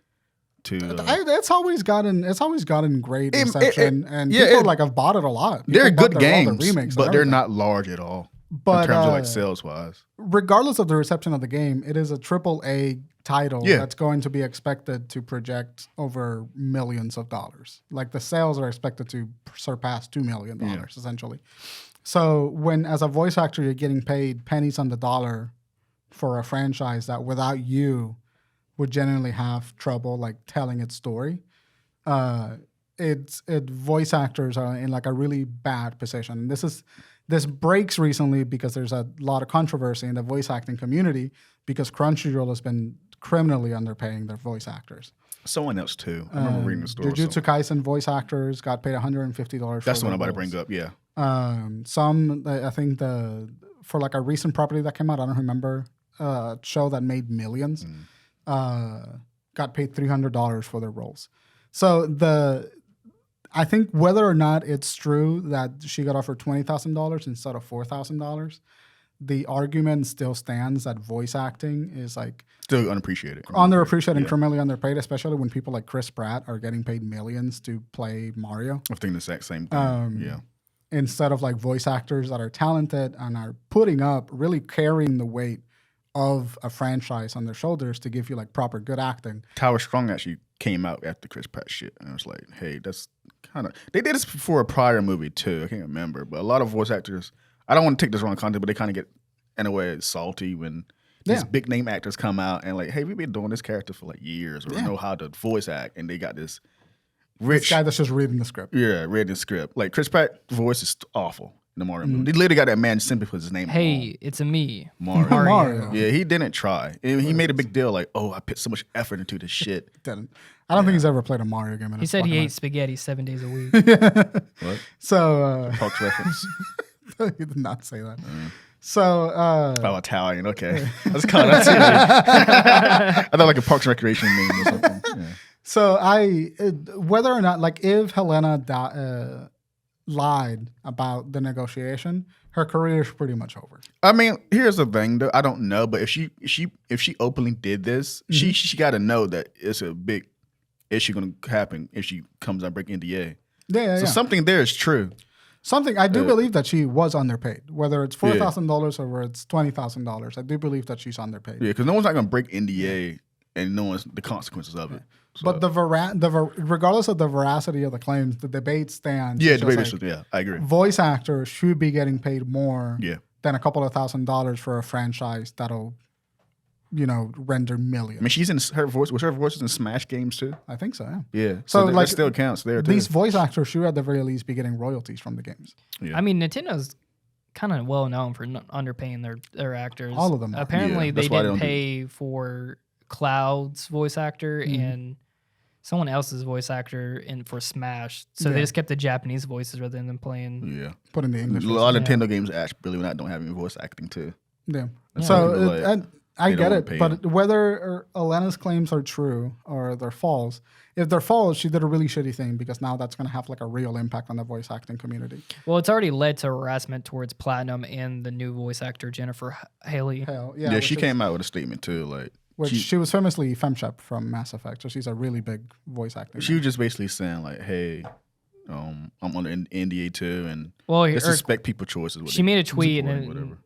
It's always gotten great reception, and people like have bought it a lot. They're good games, but they're not large at all in terms of like sales wise. Regardless of the reception of the game, it is a AAA title that's going to be expected to project over millions of dollars. Like the sales are expected to surpass $2 million essentially. So when, as a voice actor, you're getting paid pennies on the dollar for a franchise that without you would genuinely have trouble like telling its story, voice actors are in like a really bad position. This breaks recently because there's a lot of controversy in the voice acting community because Crunchyroll has been criminally underpaying their voice actors. Someone else too. I remember reading the story. Jujutsu Kaisen voice actors got paid $150. That's the one I'm about to bring up. Yeah. I think for like a recent property that came out, I don't remember, show that made millions, got paid $300 for their roles. So I think whether or not it's true that she got offered $20,000 instead of $4,000, the argument still stands that voice acting is like still underappreciated, and criminally underpaid, especially when people like Chris Pratt are getting paid millions to play Mario. I think the exact same thing. Instead of like voice actors that are talented and are putting up, really carrying the weight of a franchise on their shoulders to give you like proper good acting. Tower Strong actually came out after Chris Pratt shit, and I was like, hey, that's kind of, they did this before a prior movie too. I can't remember, but a lot of voice actors, I don't want to take this wrong content, but they kind of get in a way salty when these big name actors come out and like, hey, we've been doing this character for like years or know how to voice act, and they got this rich guy that's just reading the script. Yeah, reading the script. Like Chris Pratt's voice is awful in the Mario movie. They literally got that man simply because his name. Hey, it's a me, Mario. Yeah, he didn't try. And he made a big deal like, oh, I put so much effort into this shit. Didn't. I don't think he's ever played a Mario game. He said he ate spaghetti 7 days a week. What? So Parks reference. He did not say that. So Italian. Okay, that's kind of I thought like a Parks and Recreation name or something. Yeah. So whether or not, like, if Helena lied about the negotiation, her career is pretty much over. I mean, here's the thing, though. I don't know, but if she openly did this, she got to know that it's a big issue going to happen if she comes out breaking NDA. So something there is true. Something I do believe that she was underpaid, whether it's $4,000 or whether it's $20,000. I do believe that she's underpaid. Yeah, because no one's not going to break NDA and no one's the consequences of it. So. But regardless of the veracity of the claims, the debate stands. Yeah, I agree. Voice actors should be getting paid more than a couple of $1,000s for a franchise that'll, render millions. I mean, she's in her voice. Was her voice in Smash games too? I think so. Yeah. Yeah. So that still counts there too. These voice actors should at the very least be getting royalties from the games. Yeah. I mean, Nintendo's kind of well known for underpaying their actors. All of them. Apparently, they didn't pay for Cloud's voice actor and someone else's voice actor for Smash. So they just kept the Japanese voices rather than playing. Put in the English. A lot of Nintendo games actually don't have any voice acting too. Yeah. So I get it, but whether Elena's claims are true or they're false, if they're false, she did a really shitty thing because now that's going to have like a real impact on the voice acting community. Well, it's already led to harassment towards Platinum and the new voice actor Jennifer Haley. Yeah, she came out with a statement too, like. She was famously FemShep from Mass Effect, so she's a really big voice actor. She was just basically saying like, hey, I'm under NDA too, and Well, disrespect people's choices. She made a tweet, and and whatever.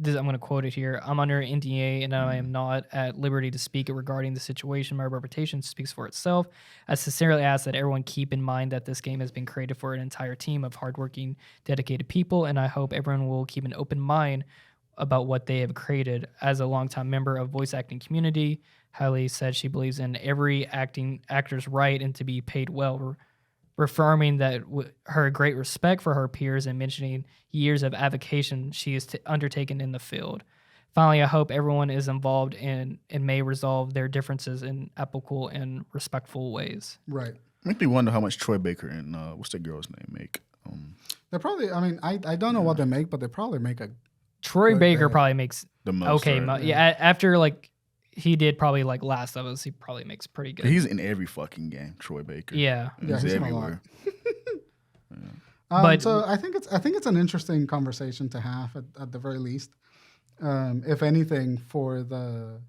I'm going to quote it here. I'm under NDA, and I am not at liberty to speak regarding the situation. My reputation speaks for itself. I sincerely ask that everyone keep in mind that this game has been created for an entire team of hardworking, dedicated people, and I hope everyone will keep an open mind about what they have created. As a longtime member of voice acting community, Hailey said she believes in every actor's right and to be paid well, reaffirming that her great respect for her peers and mentioning years of avocation she has undertaken in the field. Finally, I hope everyone is involved and may resolve their differences in applicable and respectful ways. Right. Make me wonder how much Troy Baker and what's that girl's name make. They probably. I mean, I don't know what they make, but they probably make a. Troy Baker probably makes the most. Okay, yeah. After like he did probably like Last of Us, he probably makes pretty good. He's in every fucking game, Troy Baker. Yeah, he's everywhere. But so I think it's an interesting conversation to have at the very least, if anything, for the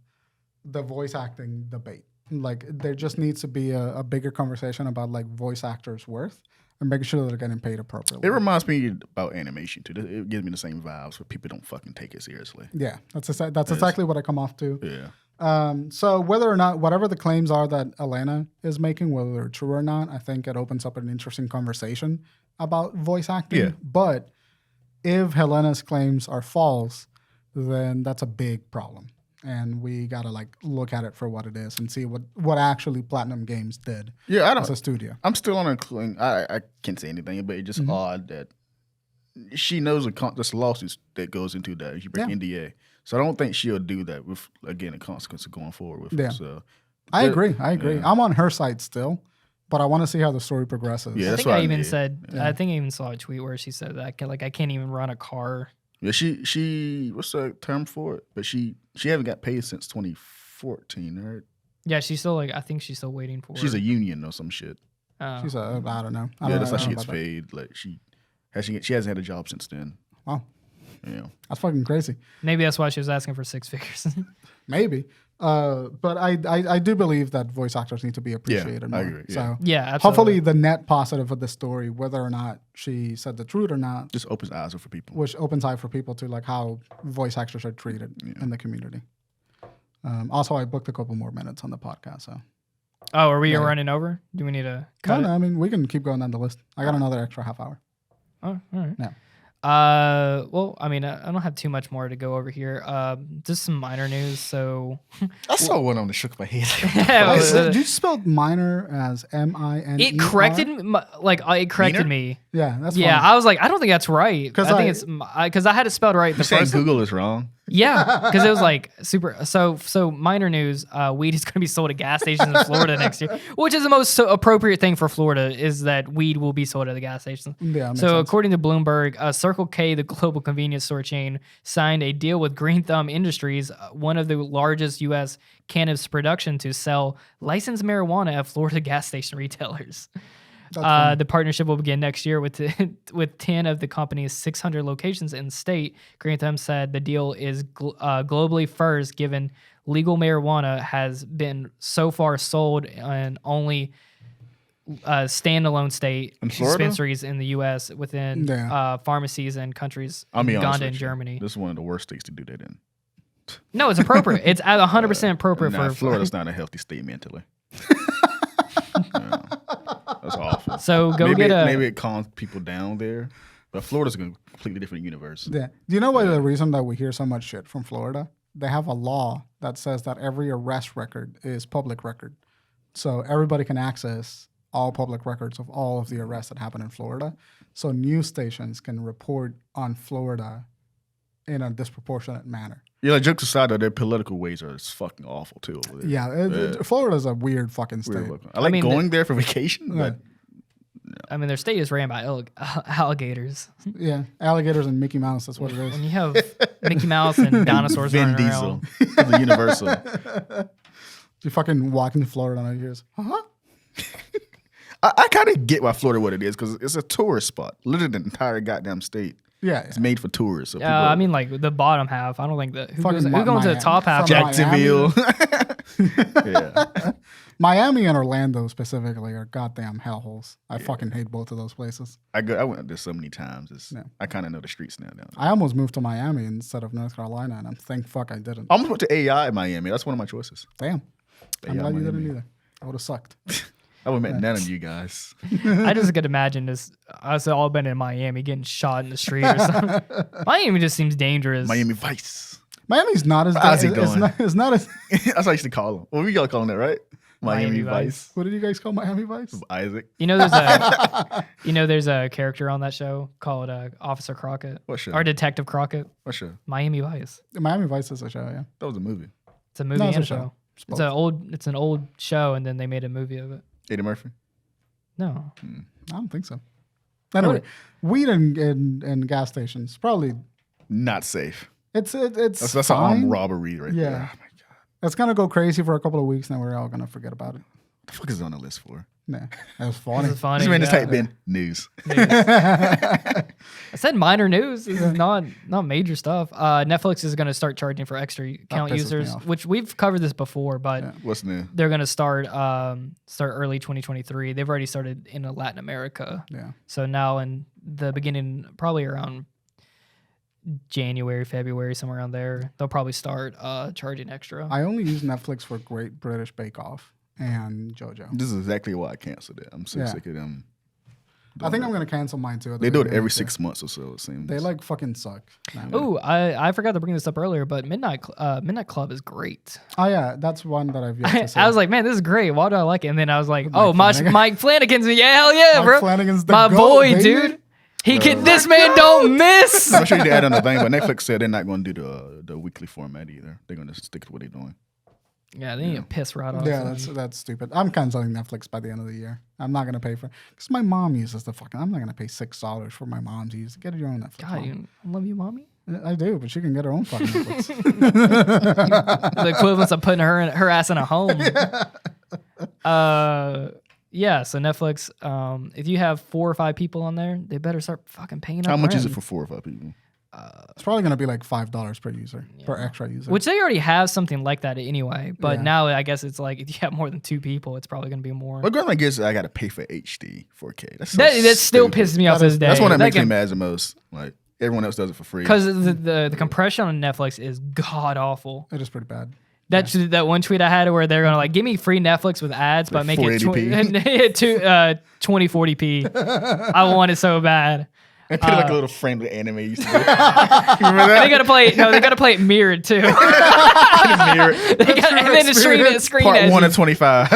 voice acting debate. Like there just needs to be a bigger conversation about like voice actors' worth and making sure that they're getting paid appropriately. It reminds me about animation too. It gives me the same vibes where people don't fucking take it seriously. Yeah, that's exactly what I come off to. Yeah. So whether or not, whatever the claims are that Elena is making, whether they're true or not, I think it opens up an interesting conversation about voice acting. Yeah. But if Helena's claims are false, then that's a big problem. And we gotta like look at it for what it is and see what actually Platinum Games did as a studio. I'm still on a claim. I can't say anything, but it's just odd that she knows this lawsuits that goes into that. She breaks NDA. So I don't think she'll do that with, again, a consequence of going forward with it. So I agree. Yeah. I'm on her side still, but I want to see how the story progresses. Yeah, I think I even said, I think I even saw a tweet where she said that I can't even run a car. Yeah, she what's the term for it? But she haven't got paid since 2014, right? Yeah, she's still I think she's still waiting for. She's a union or some shit. She's I don't know. That's how she gets paid. Like she hasn't had a job since then. Wow. Yeah. That's fucking crazy. Maybe that's why she was asking for 6 figures. Maybe. But I do believe that voice actors need to be appreciated more. I agree. Yeah. So yeah, absolutely. hopefully the net positive of the story, whether or not she said the truth or not, just opens eyes for people. Which opens eyes for people to like how voice actors are treated in the community. Also, I booked a couple more minutes on the podcast. So. Oh, are we running over? Do we need to cut it? No, I mean, we can keep going down the list. I got another extra half hour. Oh, all right. Yeah. Well, I mean, I don't have too much more to go over here. Just some minor news. So I saw one on the shook my head. Did you spell minor as M-I-N-E-R? It corrected it corrected me. Yeah, that's yeah. funny. I was like, I don't think that's right. I think it's because I had it spelled right. You're saying Google is wrong. Yeah, because it was like super. So minor news. Weed is going to be sold at gas stations in Florida next year, which is the most appropriate thing for Florida is that weed will be sold at the gas stations. Yeah. So sense. According to Bloomberg, Circle K, the global convenience store chain, signed a deal with Green Thumb Industries, one of the largest U.S. cannabis production, to sell licensed marijuana at Florida gas station retailers. The partnership will begin next year with 10 of the company's 600 locations in the state. Green Thumb said the deal is globally first, given legal marijuana has been so far sold in only standalone state dispensaries in the U.S. within pharmacies and countries Uganda and Germany. This is one of the worst states to do that in. No, it's appropriate. It's 100% appropriate for Florida's not a healthy state mentally. That's awful. So maybe it calms people down there, but Florida's a completely different universe. Yeah. Do you know why the reason that we hear so much shit from Florida? They have a law that says that every arrest record is public record. So everybody can access all public records of all of the arrests that happen in Florida. So news stations can report on Florida in a disproportionate manner. Yeah, like jokes aside, though, their political ways are fucking awful too over there. Yeah, Florida's a weird fucking state. I like going there for vacation, but I mean, their state is ran by alligators. Yeah, alligators and Mickey Mouse. That's what it is. When you have Mickey Mouse and dinosaurs running around. The Universal. You fucking walk into Florida and you just, I kind of get why Florida what it is because it's a tourist spot. Literally the entire goddamn state. Yeah, it's made for tourists. So I mean, like the bottom half. I don't think that who goes to the top half. Jacksonville. Yeah. Miami and Orlando specifically are goddamn hellholes. I fucking hate both of those places. I went there so many times. I kind of know the streets now. I almost moved to Miami instead of North Carolina, and I'm thank fuck I didn't. I almost went to AI in Miami. That's one of my choices. Damn. I'm AI glad you Miami. didn't either. I would have sucked. I would have met none of you guys. I just could imagine this. Us all been in Miami getting shot in the street or something. Miami just seems dangerous. Miami Vice. Miami's not as How's he it's doing? not, it's not as. That's what I used to call him. Well, we y'all calling it, right? Miami Vice. What did you guys call Miami Vice? Isaac. You know, there's a character on that show called Officer Crockett. What show? Or Detective Crockett. What show? Miami Vice. Miami Vice is a show, yeah. That was a movie. It's a movie No, and it's a a show. show. It's an old show, and then they made a movie of it. Eddie Murphy. No. I don't think so. Anyway, weed in gas stations probably Not safe. it's That's an fine. armed robbery right Yeah. there. Oh my god. It's gonna go crazy for a couple of weeks, and then we're all gonna forget about it. What the fuck is it on the list for? Nah, that was funny. This is funny. Just man, just yeah. type in news. I said minor news. This is not major stuff. Netflix is going to start charging for extra account pisses me users, off. which we've covered this before, but Yeah. What's new? they're going to start early 2023. They've already started in Latin America. Yeah. So now in the beginning, probably around January, February, somewhere around there, they'll probably start charging extra. I only use Netflix for Great British Bake Off and JoJo. This is exactly why I canceled it. I'm so Yeah. sick of them. I think I'm gonna cancel mine too. They do it every 6 months or so. It seems. They like fucking suck. Oh, I forgot to bring this up earlier, but Midnight Club is great. Oh yeah, that's one that I've yet to see. I was like, man, this is great. Why do I like it? And then I was like, Flanagan. Mike Flanagan's. Yeah, hell yeah, Mike bro. Flanagan's the My goat, boy, baby. dude. He can. This man don't miss. I'm sure they add on the thing, but Netflix said they're not going to do the weekly format either. They're going to stick to what they're doing. Yeah, they need to piss right off. Yeah, that's stupid. I'm canceling Netflix by the end of the year. I'm not gonna pay for because my mom uses the fucking. I'm not gonna pay $6 for my mom to use. Get your own Netflix. God, Mom. I love you, mommy. I do, but she can get her own fucking Netflix. The equivalence of putting her ass in a home. Yeah. So Netflix, if you have 4 or 5 people on there, they better start fucking paying up. How much is it rent. for 4 or 5 people? It's probably gonna be like $5 per user per extra user. Which they already have something like that anyway. But Yeah. now I guess it's like if you have more than 2 people, it's probably gonna be more. My grandma gets I got to pay for HD 4K. That's so That still stupid. pisses me off to this day. That's one that makes me mad the most. Like everyone else does it for free. Because the compression on Netflix is god awful. It is pretty bad. That one tweet I had where they're gonna like give me free Netflix with ads, but make it 2040p. I want it so bad. And put like a little frame of the anime used to do. You remember that? They gotta play. No, they gotta play it mirrored too. Mirror. And then the screen Part edges. 1 of 25.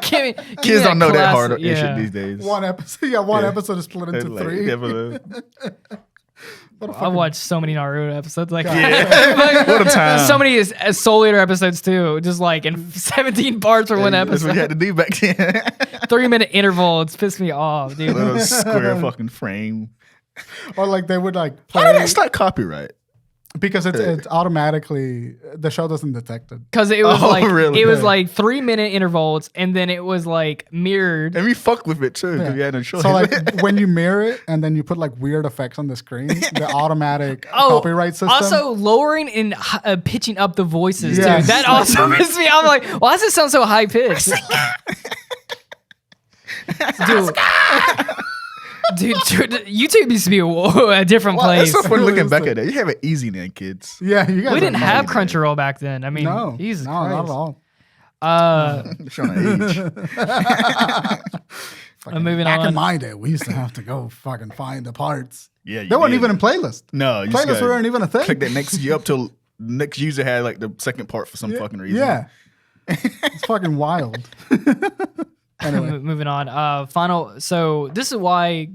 Give me Kids don't know that hard classic- shit these days. One episode, one Yeah. episode is split into Like, 3. yeah, but, What a I fucking- watched so many Naruto episodes. Like, what a time. so many Soul Eater episodes too. Just like in 17 parts for one That's what you had episode. to do back then. 3-minute interval. It's pissed me off, dude. Little square fucking frame. Or like they would like How did play that start copyright? because it's automatically the show doesn't detect it. Because it was really? it was like 3-minute intervals, and then it was like mirrored. And we fucked with it too, because Yeah. we had no choice. So like when you mirror it and then you put like weird effects on the screen, the automatic copyright system. Also lowering and pitching up the voices Yes. too. That also pissed me. I'm like, why does it sound so high pitched? Dude, YouTube used to be a different Wow, place. that's so funny Really looking is back like- at that. You have it easy then, kids. yeah, you guys We didn't are have funny. Crunchyroll back then. I mean, No, Jesus no, Christ. not at all. Showing our age. Fucking moving back on. in my day, we used to have to go fucking find the parts. Yeah, you They weren't did. even in playlist. No, you just Playlists gotta weren't even a thing. click that next you up till next user had like the second part for some fucking reason. Yeah, it's fucking wild. Anyway, Moving on. So this is why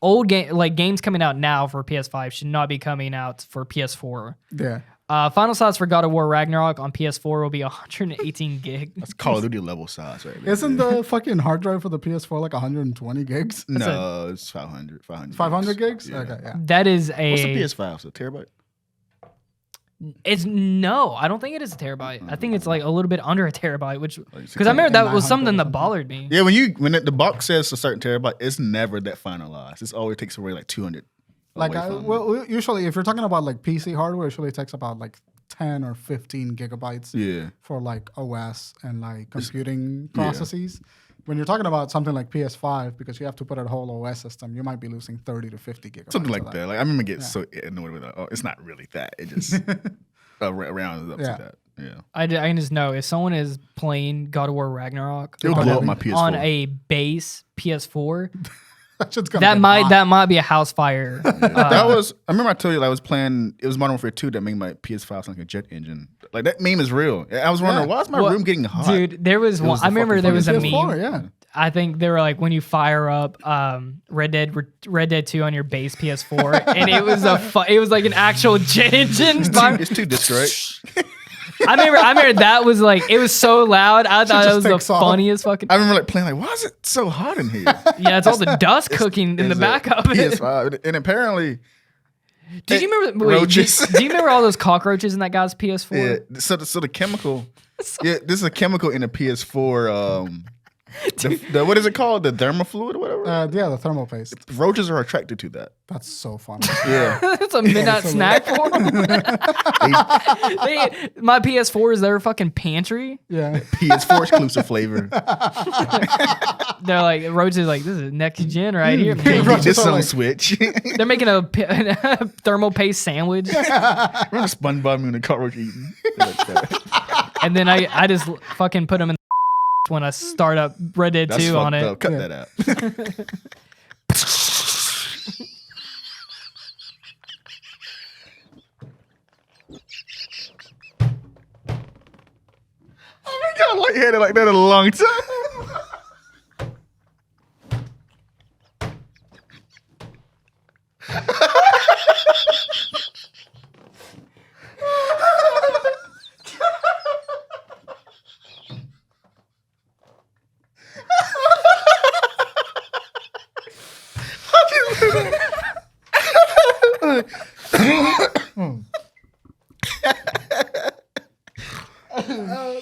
games coming out now for PS5 should not be coming out for PS4. yeah. Final size for God of War Ragnarok on PS4 will be 118 gig. That's Call of Duty level size right there. Isn't the fucking hard drive for the PS4 like 120 gigs? No, it's 500. 500 gigs? Yeah. Okay, yeah. That is What's the a. PS5? So terabyte? It's no, I don't think it is a terabyte. I think it's like a little bit under a terabyte, which Like because I remember that was 900 something or that something. bothered me. Yeah, when the box says a certain terabyte, it's never that finalized. It's always takes away like 200. Like, away from it. well, usually if you're talking about like PC hardware, it usually takes about like 10 or 15 gigabytes for like OS and like computing processes. When you're talking about something like PS5, because you have to put a whole OS system, you might be losing 30 to 50 gigabytes. Something like that. Like I remember getting so annoyed with that. Oh, it's not really that. It just rounds up to that. Yeah. I can just know if someone is playing God of War Ragnarok it'll blow up my PS4 on a base PS4. that might be a house fire. That was. I remember I told you I was playing. It was Modern Warfare 2 that made my PS5 sound like a jet engine. Like that meme is real. I was wondering why is my room getting hot? Dude, there was one. I remember there was a PS4, meme. Yeah. I think they were like when you fire up Red Dead 2 on your base PS4, and it was it was like an actual jet engine. It's two discs, right? I remember that was like it was so loud. I thought it was the funniest fucking. I remember like playing like, why is it so hot in here? Yeah, it's all the dust cooking in the back of it. PS5, and apparently. Did you remember roaches? Do you remember all those cockroaches in that guy's PS4? Yeah. So the chemical. Yeah, this is a chemical in a PS4. The what is it called? The thermofluid or whatever? Yeah, the thermal paste. Roaches are attracted to that. That's so funny. Yeah. It's a midnight snack for them. My PS4 is their fucking pantry. Yeah. PS4 exclusive flavor. They're like, roaches like, this is next gen right here. This on Switch. They're making a thermal paste sandwich. Remember SpongeBob and the cockroach eating? And then I just fucking put them in when I start up Red Dead 2 on it. Cut that out. I got lightheaded like that in a long time.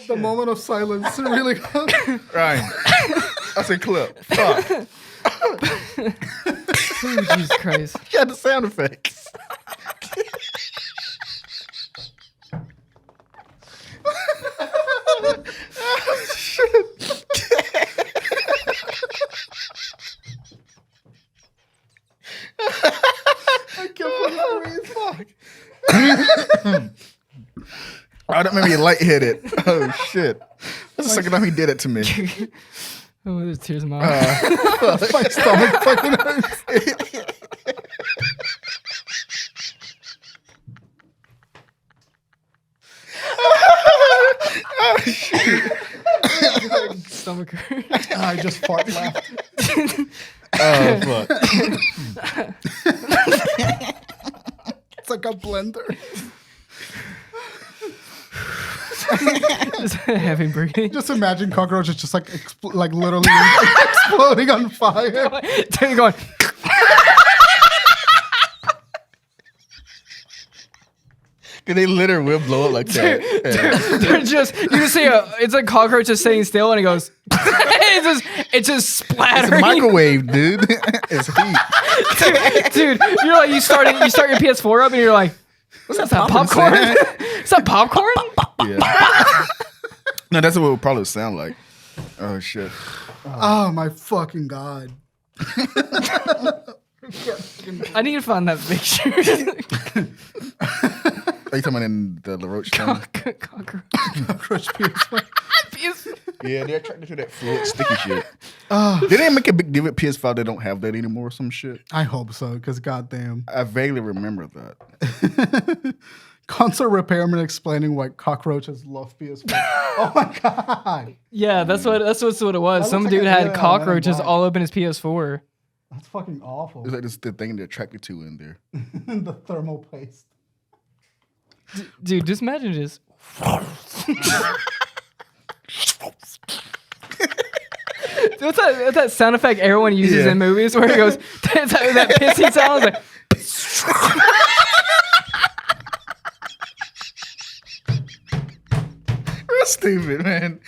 The moment of silence really goes. Ryan, that's a clip. Fuck. Oh, Jesus Christ. You had the sound effects. Oh, shit. I can't breathe. Fuck. I don't remember you lightheaded. Oh shit! That's the second time he did it to me. Oh, there's tears in my eyes. My stomach fucking hurts. Oh shit! Stomach hurt. I just fart laughed. Oh fuck! It's like a blender. Just heavy breathing. Just imagine cockroaches just like like literally exploding on fire. They're going. They literally will blow up like that. They're just you just see it's a cockroach just sitting still and it goes it's just splattering. It's a microwave, dude. It's heat. Dude, you're like you start your PS4 up and you're like, what's that popcorn? Is that popcorn? Yeah. No, that's what it would probably sound like. Oh shit. Oh my fucking god. I need to find that picture. Are you talking about in the LaRoche thing? Cockroach PS5. Yeah, they're attracted to that fluid, sticky shit. They didn't make a big deal with PS5. They don't have that anymore or some shit. I hope so, because goddamn. I vaguely remember that. Console repairman explaining why cockroaches love PS5. Oh my god. Yeah, that's what it was. That Some looks dude like a- had yeah, cockroaches black. all up in his PS4. That's fucking awful. It's like this the thing they're attracted to in there. The thermal paste. Dude, just imagine just. What's that sound effect everyone uses in movies where it goes that pissy sound? Like, Real stupid, man.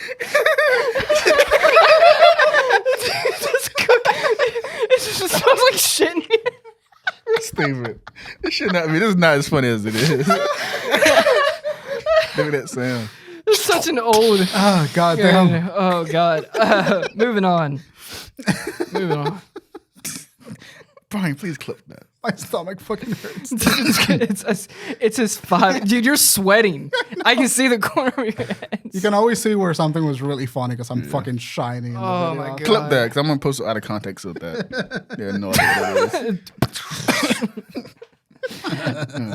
it just smells like shit in here. Real stupid. This should not be. This is not as funny as it is. at that sound. It's such an old. Oh god damn. Oh god. Moving on. Moving on. Bryan, please clip that. My stomach fucking hurts. It's his 5. Dude, you're sweating. I can see the corner of your head. You can always see where something was really funny because I'm fucking shiny. In the Oh video. my God. Clip that, because I'm going to post it out of context of that. Yeah, no idea what it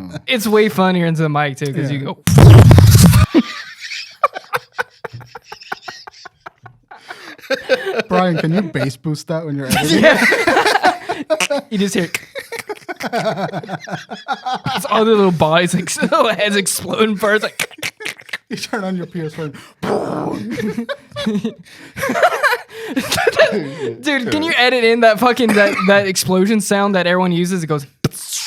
is. It's way funnier into the mic too because you go. Bryan, can you bass boost that when you're editing? You just hear. It's all the little bodies, like little heads exploding first. Like You turn on your PS4. dude, can you edit in that fucking that explosion sound that everyone uses? It goes. That's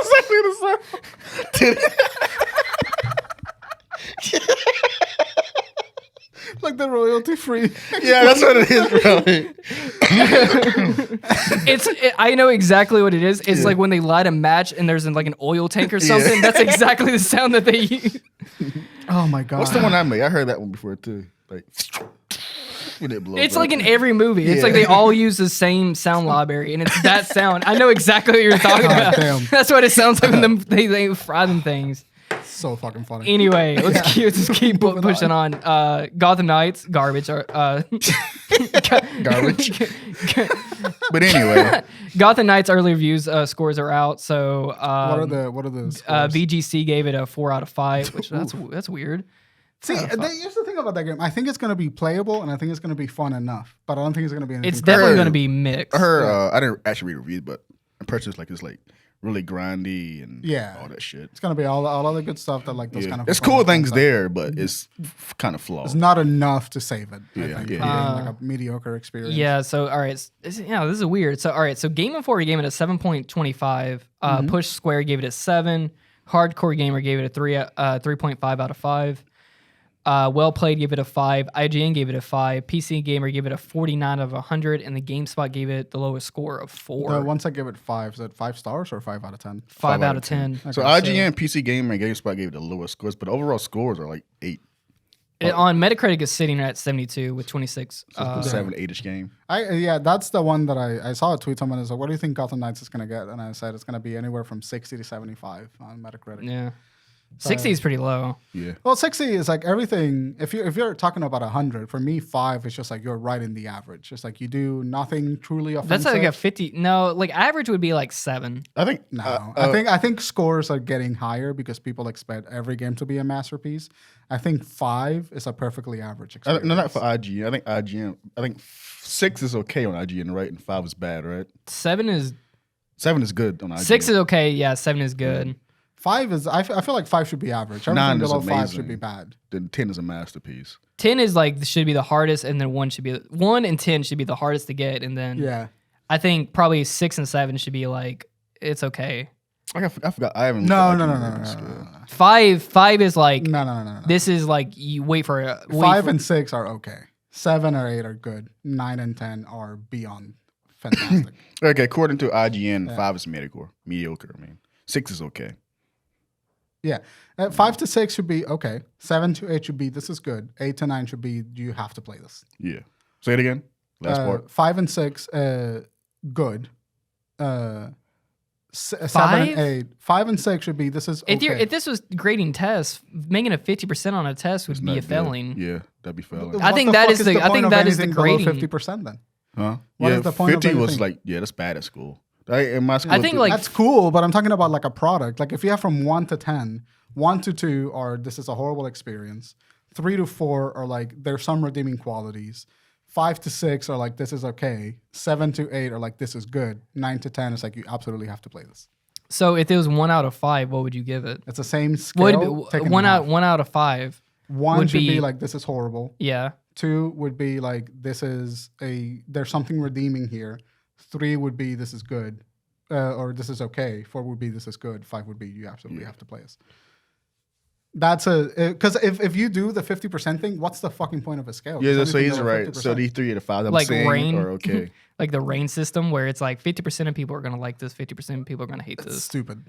exactly the sound. Like the royalty free. Yeah, that's what it is, bro. I know exactly what it is. It's like when they light a match and there's like an oil tank or something. That's exactly the sound that they use. Oh my god. What's the one I made? I heard that one before too. Like when it blows It's up. like in every movie. It's like they all use the same sound library, and it's that sound. I know exactly what you're talking about. damn. That's what it sounds like when they fry them things. So fucking funny. Anyway, let's keep pushing on. Gotham Knights, garbage. garbage. But anyway, Gotham Knights early reviews scores are out. So what are the scores? VGC gave it a 4 out of 5, which that's weird. See, here's the thing about that game. I think it's going to be playable, and I think it's going to be fun enough. But I don't think it's going to be anything. It's definitely going to be mixed. I heard I didn't actually read reviews, but I'm pretty sure it's like really grindy and all that shit. It's going to be all the good stuff that like those kind of. It's cool things there, but it's kind of flawed. It's not enough to save it. I think, yeah. like a mediocre experience. Yeah, so all right, this is weird. So all right, so Game Informer gave it a 7.25. Push Square gave it a 7. Hardcore Gamer gave it a 3.5 out of 5. Well Played gave it a 5. IGN gave it a 5. PC Gamer gave it a 49 out of 100, and the GameSpot gave it the lowest score of 4. The ones that give it 5, is it 5 stars or 5 out of 10? 5 out of 10. So IGN, PC Gamer, and GameSpot gave it the lowest scores, but overall scores are like 8. On Metacritic is sitting at 72 with 26. So it's a 7 8-ish game. That's the one that I saw a tweet. Someone was like, "What do you think Gotham Knights is going to get?" And I said it's going to be anywhere from 60 to 75 on Metacritic. Yeah. 60 is pretty low. Yeah. Well, 60 is like everything. If you're talking about 100, for me 5 is just like you're right in the average. It's like you do nothing truly offensive. That's like a 50. No, like average would be like 7. I think No, I think scores are getting higher because people expect every game to be a masterpiece. I think 5 is a perfectly average experience. no, not for IGN. I think 6 is okay on IGN, right? And 5 is bad, right? 7 is 7 is good on IGN. 6 is okay. Yeah, 7 is good. 5 is. I feel like 5 should be average. Everything 9 is below 5 amazing. should be bad. Then 10 is a masterpiece. 10 is like should be the hardest, and then 1 and 10 should be the hardest to get, and then I think probably 6 and 7 should be like it's okay. I forgot. I haven't. No. 5 is like No. this is like you wait for it. 5 and 6 are okay. 7 or 8 are good. 9 and 10 are beyond fantastic. Okay, according to IGN, 5 is mediocre. I mean, 6 is okay. Yeah. 5 to 6 should be okay. 7 to 8 should be this is good. 8 to 9 should be you have to play this. Yeah. Say it again. Last part. 5 and 6 good. 7 5? and 8. 5 and 6 should be this is okay. If this was grading tests, making a 50% on a test would It's be not a good. failing. Yeah, that'd be failing. What I think the that fuck is the point of anything below grading. 50% then. Huh? What is the point of 50 was anything? like, that's bad at school. In my school, I think like That's cool, but I'm talking about like a product. Like if you have from 1 to 10, 1 to 2 are this is a horrible experience. 3 to 4 are like there's some redeeming qualities. 5 to 6 are like this is okay. 7 to 8 are like this is good. 9 to 10 is like you absolutely have to play this. so if it was 1 out of 5, what would you give it? It's the same scale. Would it be, taken in 1 half. out of 5? 1 would should be be- like this is horrible. Yeah. 2 would be like this is there's something redeeming here. 3 would be this is good, or this is okay. 4 would be this is good. 5 would be you absolutely have to play this. That's because if you do the 50% thing, what's the fucking point of a scale? Yeah, 'Cause so anything he's below right. 50%. So these 3 out of 5 I'm Like saying rain. are okay. Like the rain system where it's like 50% of people are gonna like this, 50% of people are gonna hate It's this. stupid.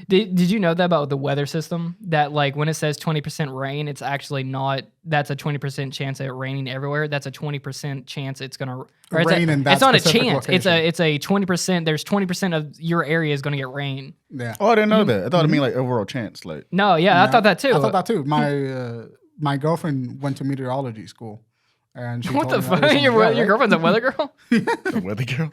Did you know that about the weather system? That like when it says 20% rain, it's actually not. That's a 20% chance of it raining everywhere. That's a 20% chance it's gonna Rain in that It's not a specific chance. location. It's a 20%. There's 20% of your area is gonna get rain. Yeah. Oh, I didn't know that. I thought it mean like overall chance. Like No, yeah, I thought that too. I thought that too. My girlfriend went to meteorology school, and she What the told me that fuck? recently. Your, Yeah, your right? girlfriend's a weather girl? the weather girl.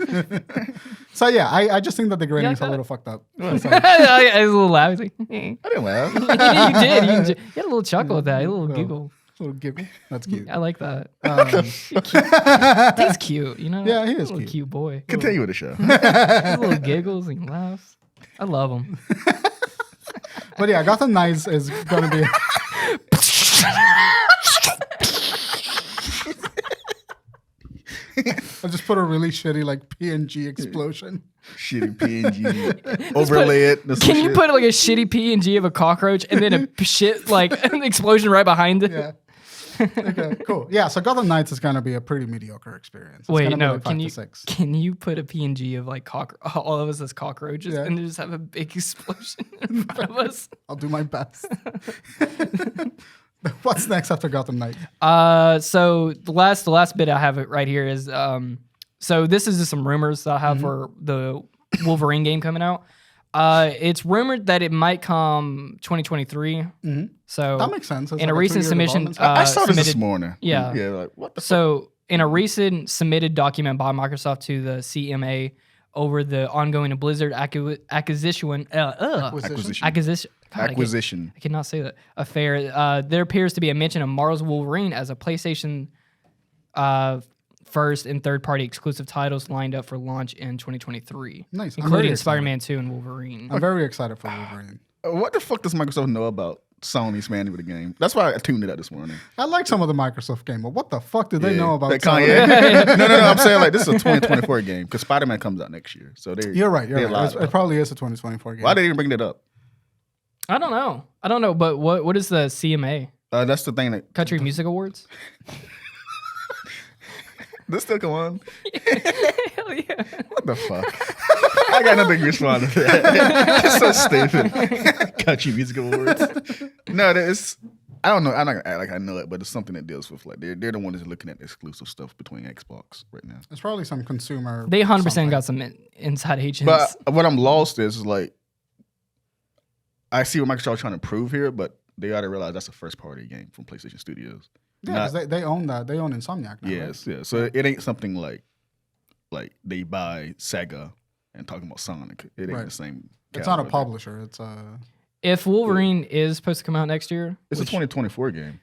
So yeah, I just think that the grading's got a it. little fucked up. I was a little loud. I was like, eh. I didn't laugh. You did. You had a little chuckle with that. A little No. giggle. Little giggle. That's cute. I like that. Um, He's cute, you know? Yeah, he is a little cute. cute boy. Continue with the show. His little giggles and laughs. I love him. but yeah, Gotham Knights is gonna be. I just put a really shitty like PNG explosion. Shitty PNG. Overlay it. Can you put like a shitty PNG of a cockroach and then a shit like an explosion right behind it? Yeah. Okay, cool. Yeah, so Gotham Knights is gonna be a pretty mediocre experience. It's Wait, gonna be no. like 5 Can to you 6. can you put a PNG of like all of us as cockroaches Yeah. and just have a big explosion in front of us? I'll do my best. What's next after Gotham Knights? So the last bit I have it right here is so this is just some rumors that I have for the Wolverine game coming out. It's rumored that it might come 2023. So That makes sense. It's in a like recent 2-year submission, development. I saw this submitted- morning. Yeah. Yeah, like what the fuck? So in a recent submitted document by Microsoft to the CMA over the ongoing Blizzard acquisition. Acquisition. God, Acquisition. I cannot say that. Affair. There appears to be a mention of Marvel's Wolverine as a PlayStation first and third party exclusive titles lined up for launch in 2023. Nice. I'm very Including excited. Spider-Man 2 and Wolverine. I'm very excited for Wolverine. What the fuck does Microsoft know about Sony's man with the game? That's why I tuned it out this morning. I like some of the Microsoft game, but what the fuck did they Yeah. know about that Sony? Kanye? No. I'm saying like this is a 2024 game because Spider-Man comes out next year. So You're right. they're live. It probably is a 2024 game. Why did they even bring that up? I don't know. But what is the CMA? That's the thing that Country Music Awards? this still come on. Hell yeah. What the fuck? I got nothing to respond to that. It's so stupid. Country Music Awards. No, it's. I don't know. I'm not gonna act like I know it, but it's something that deals with like they're the ones that's looking at exclusive stuff between Xbox right now. It's probably some consumer. They 100% something. got some inside agents. But what I'm lost is like I see what Microsoft's trying to prove here, but they got to realize that's a first party game from PlayStation Studios. Yeah, 'cause they own that. They own Insomniac now. Yes, yeah. So it ain't something like they buy Sega and talking about Sonic. It ain't Right. the same. It's not a caliber. publisher. It's a. if Wolverine is supposed to come out next year, It's a 2024 game.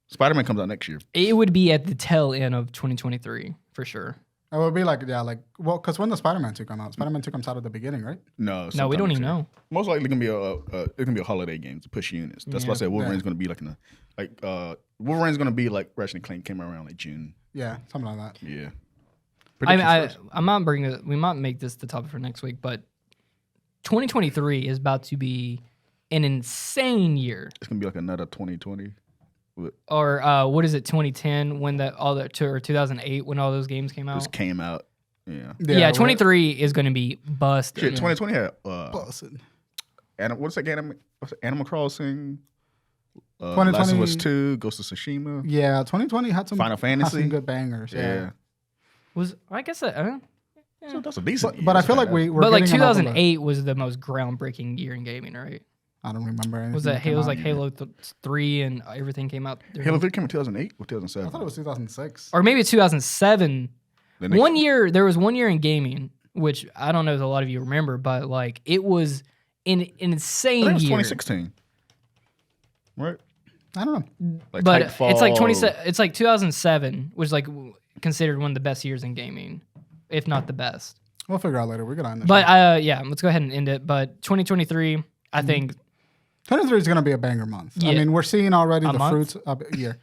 Spider-Man comes out next year. it would be at the tail end of 2023 for sure. It would be like because when the Spider-Man 2 come out, Spider-Man 2 comes out at the beginning, right? No, No, we sometime don't next even year. know. Most likely gonna be it's gonna be a holiday game to push units. That's why I Yeah. said Wolverine's gonna be like Wolverine's gonna be like Ratchet and Clank came around like June. Yeah, something like that. Yeah. I'm not bringing it. We might make this the topic for next week, but 2023 is about to be an insane year. It's gonna be like another 2020. Or what is it? 2010 when or 2008 when all those games came out. Just came out. Yeah. Yeah, 23 is going to be busted. Shit, 2020 had Busted. what's that game? What's it? Animal Crossing. 2020 Last of Us 2, Ghost of Tsushima. Yeah, 2020 had some Final Fantasy. some good bangers. Yeah, Was I guess that. So that's a decent. but I year. feel like we're But like getting another look. 2008 was the most groundbreaking year in gaming, right? I don't remember anything. Was that came Halo? out. Like Halo 3 and everything came out. Halo 3 came in 2008 or 2007. I thought it was 2006. Or maybe 2007. The next- 1 year, there was 1 year in gaming, which I don't know if a lot of you remember, but like it was an I think insane it was year. 2016. Right. I don't know. Like But Titanfall. it's like It's like 2007 was like considered one of the best years in gaming, if not the best. We'll figure out later. We're gonna end this. But yeah, let's go ahead and end it. But 2023, I think 2023 is gonna be a banger month. I Yeah. mean, we're seeing already A the month? fruits of a year.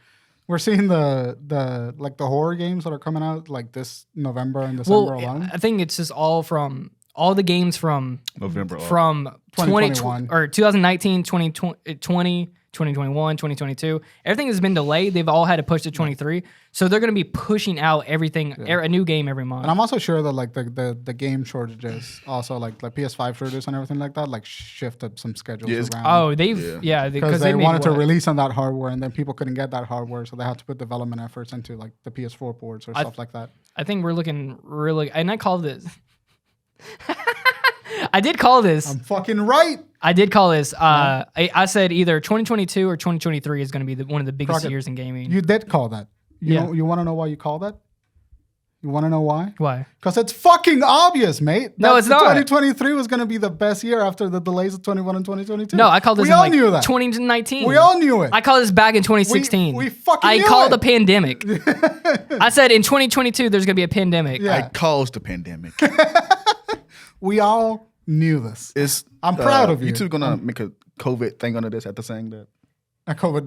We're seeing the like the horror games that are coming out like this November and December well, alone. I think it's just all from all the games from November from 2021 or 2019, 2020, 2021, 2022. Everything has been delayed. They've all had to push to 23. So they're going to be pushing out everything, a new game every month. And I'm also sure that like the game shortages, also like PS5 shortages and everything like that, like shifted some schedules around. Oh, because they wanted to release on that hardware, and then people couldn't get that hardware, so they had to put development efforts into like the PS4 ports or stuff like that. I think we're looking really, and I called this. I did call this. I'm fucking right. I did call this. I said either 2022 or 2023 is going to be one of the biggest years in gaming. You did call that. You want to know why you called that? You want to know why? Why? Because it's fucking obvious, mate. No, it's not. 2023 was going to be the best year after the delays of 21 and 2022. No, I called this we all knew that. 2019. We all knew it. I called this back in 2016. We fucking I knew called it. a pandemic. I said in 2022 there's going to be a pandemic. Yeah. I caused the pandemic. We all knew this. I'm proud of you. You two gonna make a COVID thing under this after saying that? A COVID.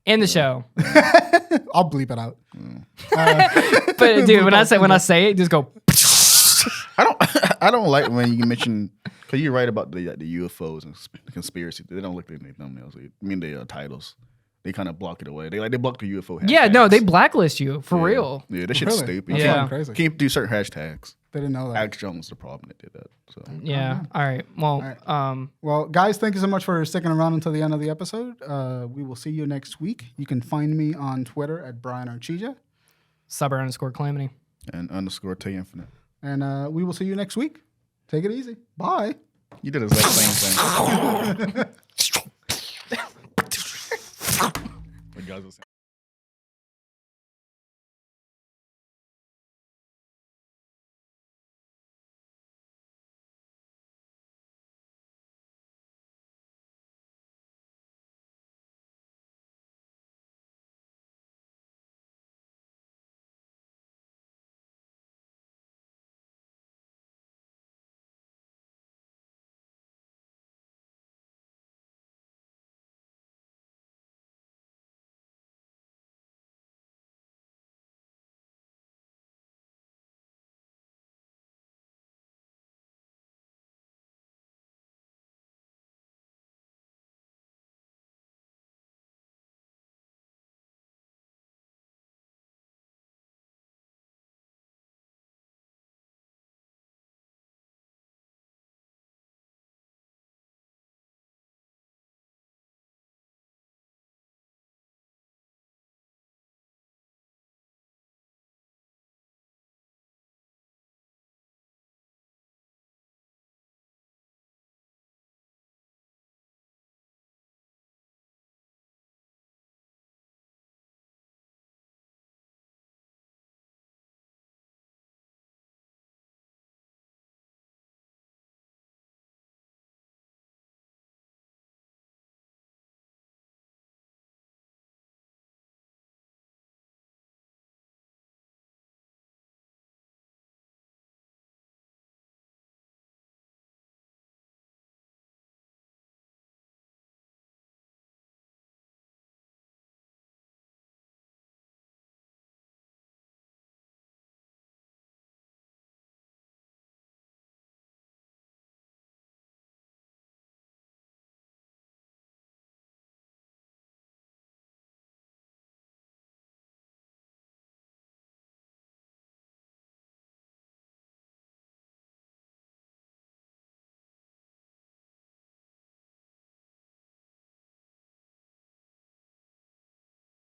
In the show. I'll bleep it out. But dude, when I say it, just go. I don't like when you mention, because you're right about the UFOs and conspiracy. They don't look at any thumbnails. I mean the titles. They kind of block it away. They block the UFO hashtags. Yeah, no, they blacklist you for real. Yeah, that shit's stupid. Yeah. Crazy. Can't do certain hashtags. They didn't know that. Alex Jones the problem that did that. So Yeah. All right. Well, Well, guys, thank you so much for sticking around until the end of the episode. We will see you next week. You can find me on Twitter at Bryan Archija. _Calamity. and _T Infinite. And we will see you next week. Take it easy. Bye. You did the exact same thing. Like guys was saying.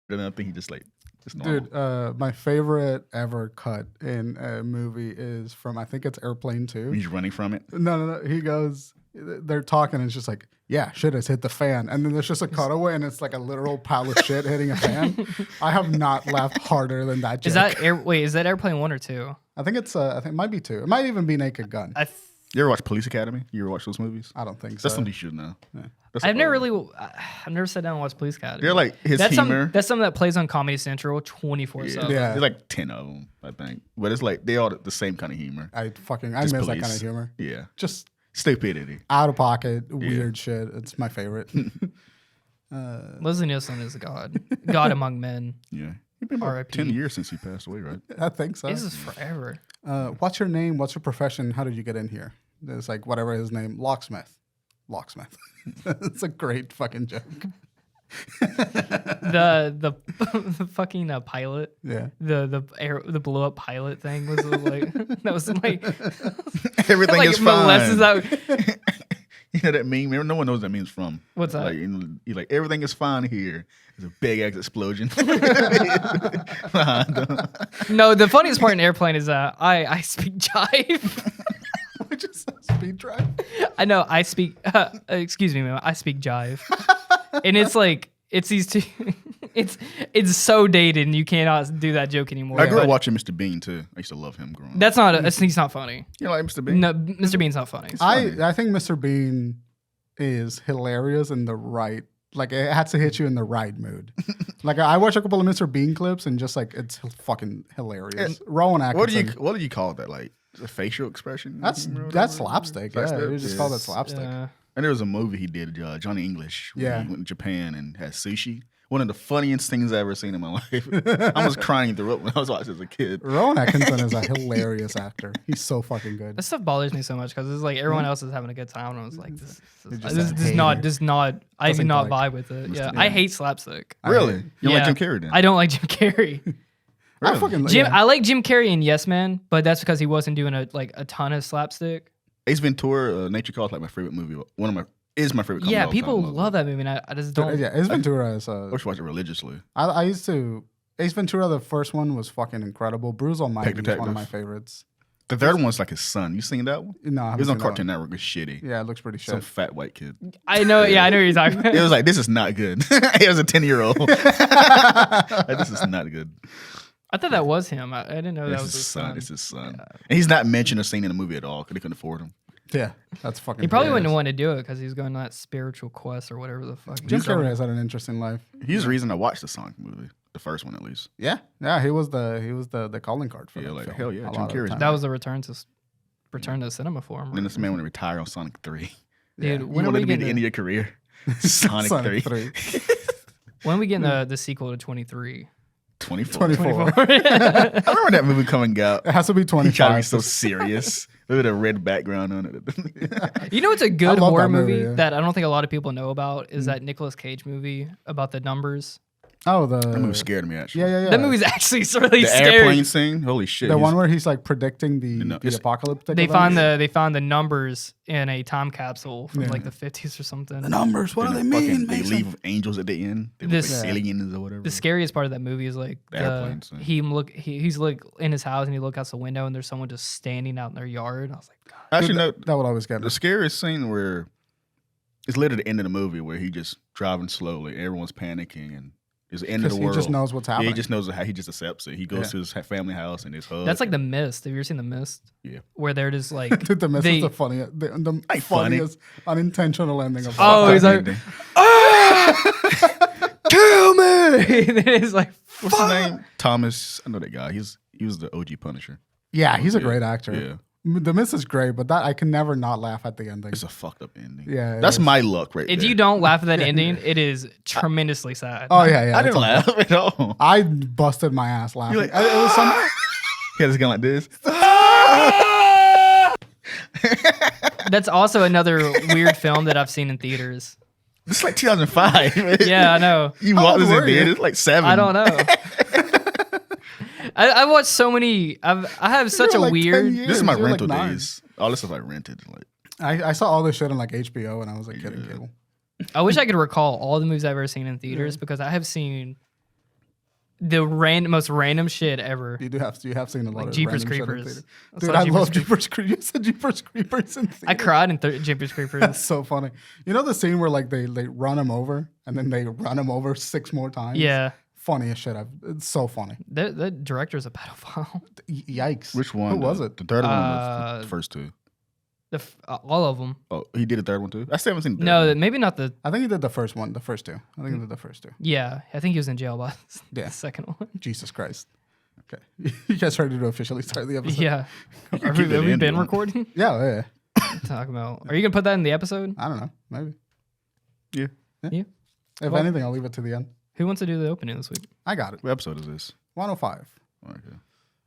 And I think he just normal. Dude, my favorite ever cut in a movie is from, I think it's Airplane 2. He's running from it. No. He goes, they're talking and it's just like, yeah, shit has hit the fan. And then there's just a cutaway and it's like a literal pile of shit hitting a fan. I have not laughed harder than that joke. Is that Airplane 1 or 2? I think it might be 2. It might even be Naked Gun. You ever watch Police Academy? You ever watch those movies? I don't think so. That's something you should know. Yeah. I've never sat down and watched Police Academy. They're like his humor. That's something that plays on Comedy Central 24/7. Yeah. There's like 10 of them, I think. But it's like they all the same kind of humor. I miss that kind of humor. Yeah. Just stupidity. Out of pocket, weird shit. It's my favorite. Leslie Nielsen is a god. God among men. Yeah. It's been about R.I.P. 10 years since he passed away, right? I think so. This is forever. What's your name? What's your profession? How did you get in here? It's like whatever his name, locksmith. It's a great fucking joke. The fucking pilot. Yeah. The blow up pilot thing was like that was like Everything like is fine. that. You know that meme? No one knows what that meme's from. What's that? Like, you're like, everything is fine here. There's a big ass explosion. No, the funniest part in Airplane is that I speak jive. Which is speed drive. I know I speak. Excuse me, man. I speak jive, and it's like it's these two. It's so dated, and you cannot do that joke anymore. I grew up but watching Mr. Bean too. I used to love him growing up. That's not. He's not funny. You know, like Mr. Bean? No, Mr. Bean's not funny. I think Mr. Bean is hilarious in the right. Like it has to hit you in the right mood. Like I watch a couple of Mr. Bean clips and just like it's fucking hilarious. Rowan Atkinson. What do you call that? Like a facial expression? That's slapstick. Yeah, we just call that slapstick. Yeah. And there was a movie he did, Johnny English. Where Yeah. He went to Japan and had sushi. One of the funniest things I've ever seen in my life. I was crying through it when I was watching as a kid. Rowan Atkinson is a hilarious actor. He's so fucking good. This stuff bothers me so much because it's like everyone else is having a good time, and I was like, You're just this a is not. I do Doesn't not like vibe with it. Yeah, Mr. I Bean. hate slapstick. Really? You don't like Yeah. Jim Carrey then? I don't like Jim Carrey. I fucking I like Jim Carrey in Yes Man, but that's because he wasn't doing a ton of slapstick. Ace Ventura, Nature Calls, like my favorite movie. Is my favorite. Yeah, people love that movie, and I just don't. Yeah, Ace Ventura is. I used to watch it religiously. I used to. Ace Ventura, the first one was fucking incredible. Bruce Almighty is one Detective. of my favorites. The third one's like his son. You seen that one? No, I It was on haven't seen that Cartoon one. Network. It's shitty. Yeah, it looks pretty Some shit. fat white kid. I know. Yeah, I know what you're talking about. It was like, this is not good. He was a 10-year-old. Like, this is not good. I thought that was him. I didn't know that It's was his son. It's his his son. And he's not mentioned or seen in the movie at all because they couldn't afford him. Yeah, that's fucking. He probably wouldn't have hilarious. wanted to do it because he's going on that spiritual quest or whatever the fuck. Jim he's on. Carrey has had an interesting life. He's the reason I watched the Sonic movie. The first one, at least. Yeah, he was the calling card for Yeah, that like, film hell yeah, a Jim lot of the Carrey's time. That was the return to cinema for him. And then this man want to retire on Sonic 3. Dude, You when are want we it to be the getting end of your career? Sonic 3. when are we getting the sequel to 23? 24. 24. I remember that movie coming out. It has to be He tried to be 25. so serious. With a red background on it. You know what's a good love horror that movie, movie yeah. that I don't think a lot of people know about is that Nicolas Cage movie about the numbers. Oh, That movie scared me, actually. yeah. That movie's actually really The scary. airplane scene? Holy shit. The he's- one where he's like predicting the it's- apocalypse. They found the numbers in a time capsule from Yeah. like the 50s or something. the numbers. What do they and mean? They Mason? leave angels at the end. They look This- like aliens or whatever. The scariest part of that movie is like The airplane scene. he's like in his house and he look out the window and there's someone just standing out in their yard. I was like, God. Actually, no. That would always get me. The scariest scene where it's literally the end of the movie where he just driving slowly, everyone's panicking, and it's the end of Because the he world. just knows what's Yeah, happening. he just knows how he just accepts it. He goes to his family house and his hug. That's like The Mist. Have you ever seen The Mist? Yeah. Where they're just like Dude, the mess they- is the funniest, the Ain't funny. funniest unintentional ending of Oh, all time. he's like, Ending. kill me. And then it's like, What's his name? Thomas. I know that guy. He was the OG Punisher. Yeah, he's a Yeah, great actor. Yeah. The Mist is great, but that I can never not laugh at the ending. It's a fucked up ending. Yeah, it That's is. my luck right if there. you don't laugh at that ending, it is tremendously sad. Oh yeah. I it's didn't all- laugh at all. I busted my ass laughing. You're like, It was some. He had his gun like this. That's also another weird film that I've seen in theaters. This is like 2005. Yeah, I know. You How walked old this were in you? theater. It's like 7. I don't know. I watched so many. I have such were a like 10 weird. years. This is my You're like rental 9. days. All this stuff I rented. Like, I saw all this shit on like HBO when I was a kid in cable. I wish I could recall all the movies I've ever seen in theaters because I have seen the most random shit ever. You have seen a lot Like of Jeepers random shit in Creepers. theater. I Dude, saw I Jeepers love Creepers. Jeepers Creepers. You said Jeepers Creepers in theater. I cried in Jeepers Creepers. That's so funny. You know the scene where like they run him over and then they run him over 6 more times? Yeah, Funniest shit. It's so funny. the director's a pedophile. Yikes. which one? Who was it? The third one or the first two? All of them. Oh, he did the third one too? I still haven't seen the third No, one. maybe not the. I think he did the first one, the first two. I think he did the first two. Yeah, I think he was in jail by Yeah. the second one. Jesus Christ. Okay. You guys ready to officially start the episode? Yeah. Have keep that we in, been dude. recording? Yeah. Talk about. Are you gonna put that in the episode? I don't know. Maybe. Yeah. If Well- anything, I'll leave it to the end. Who wants to do the opening this week? I got it. What episode is this? 105. Okay.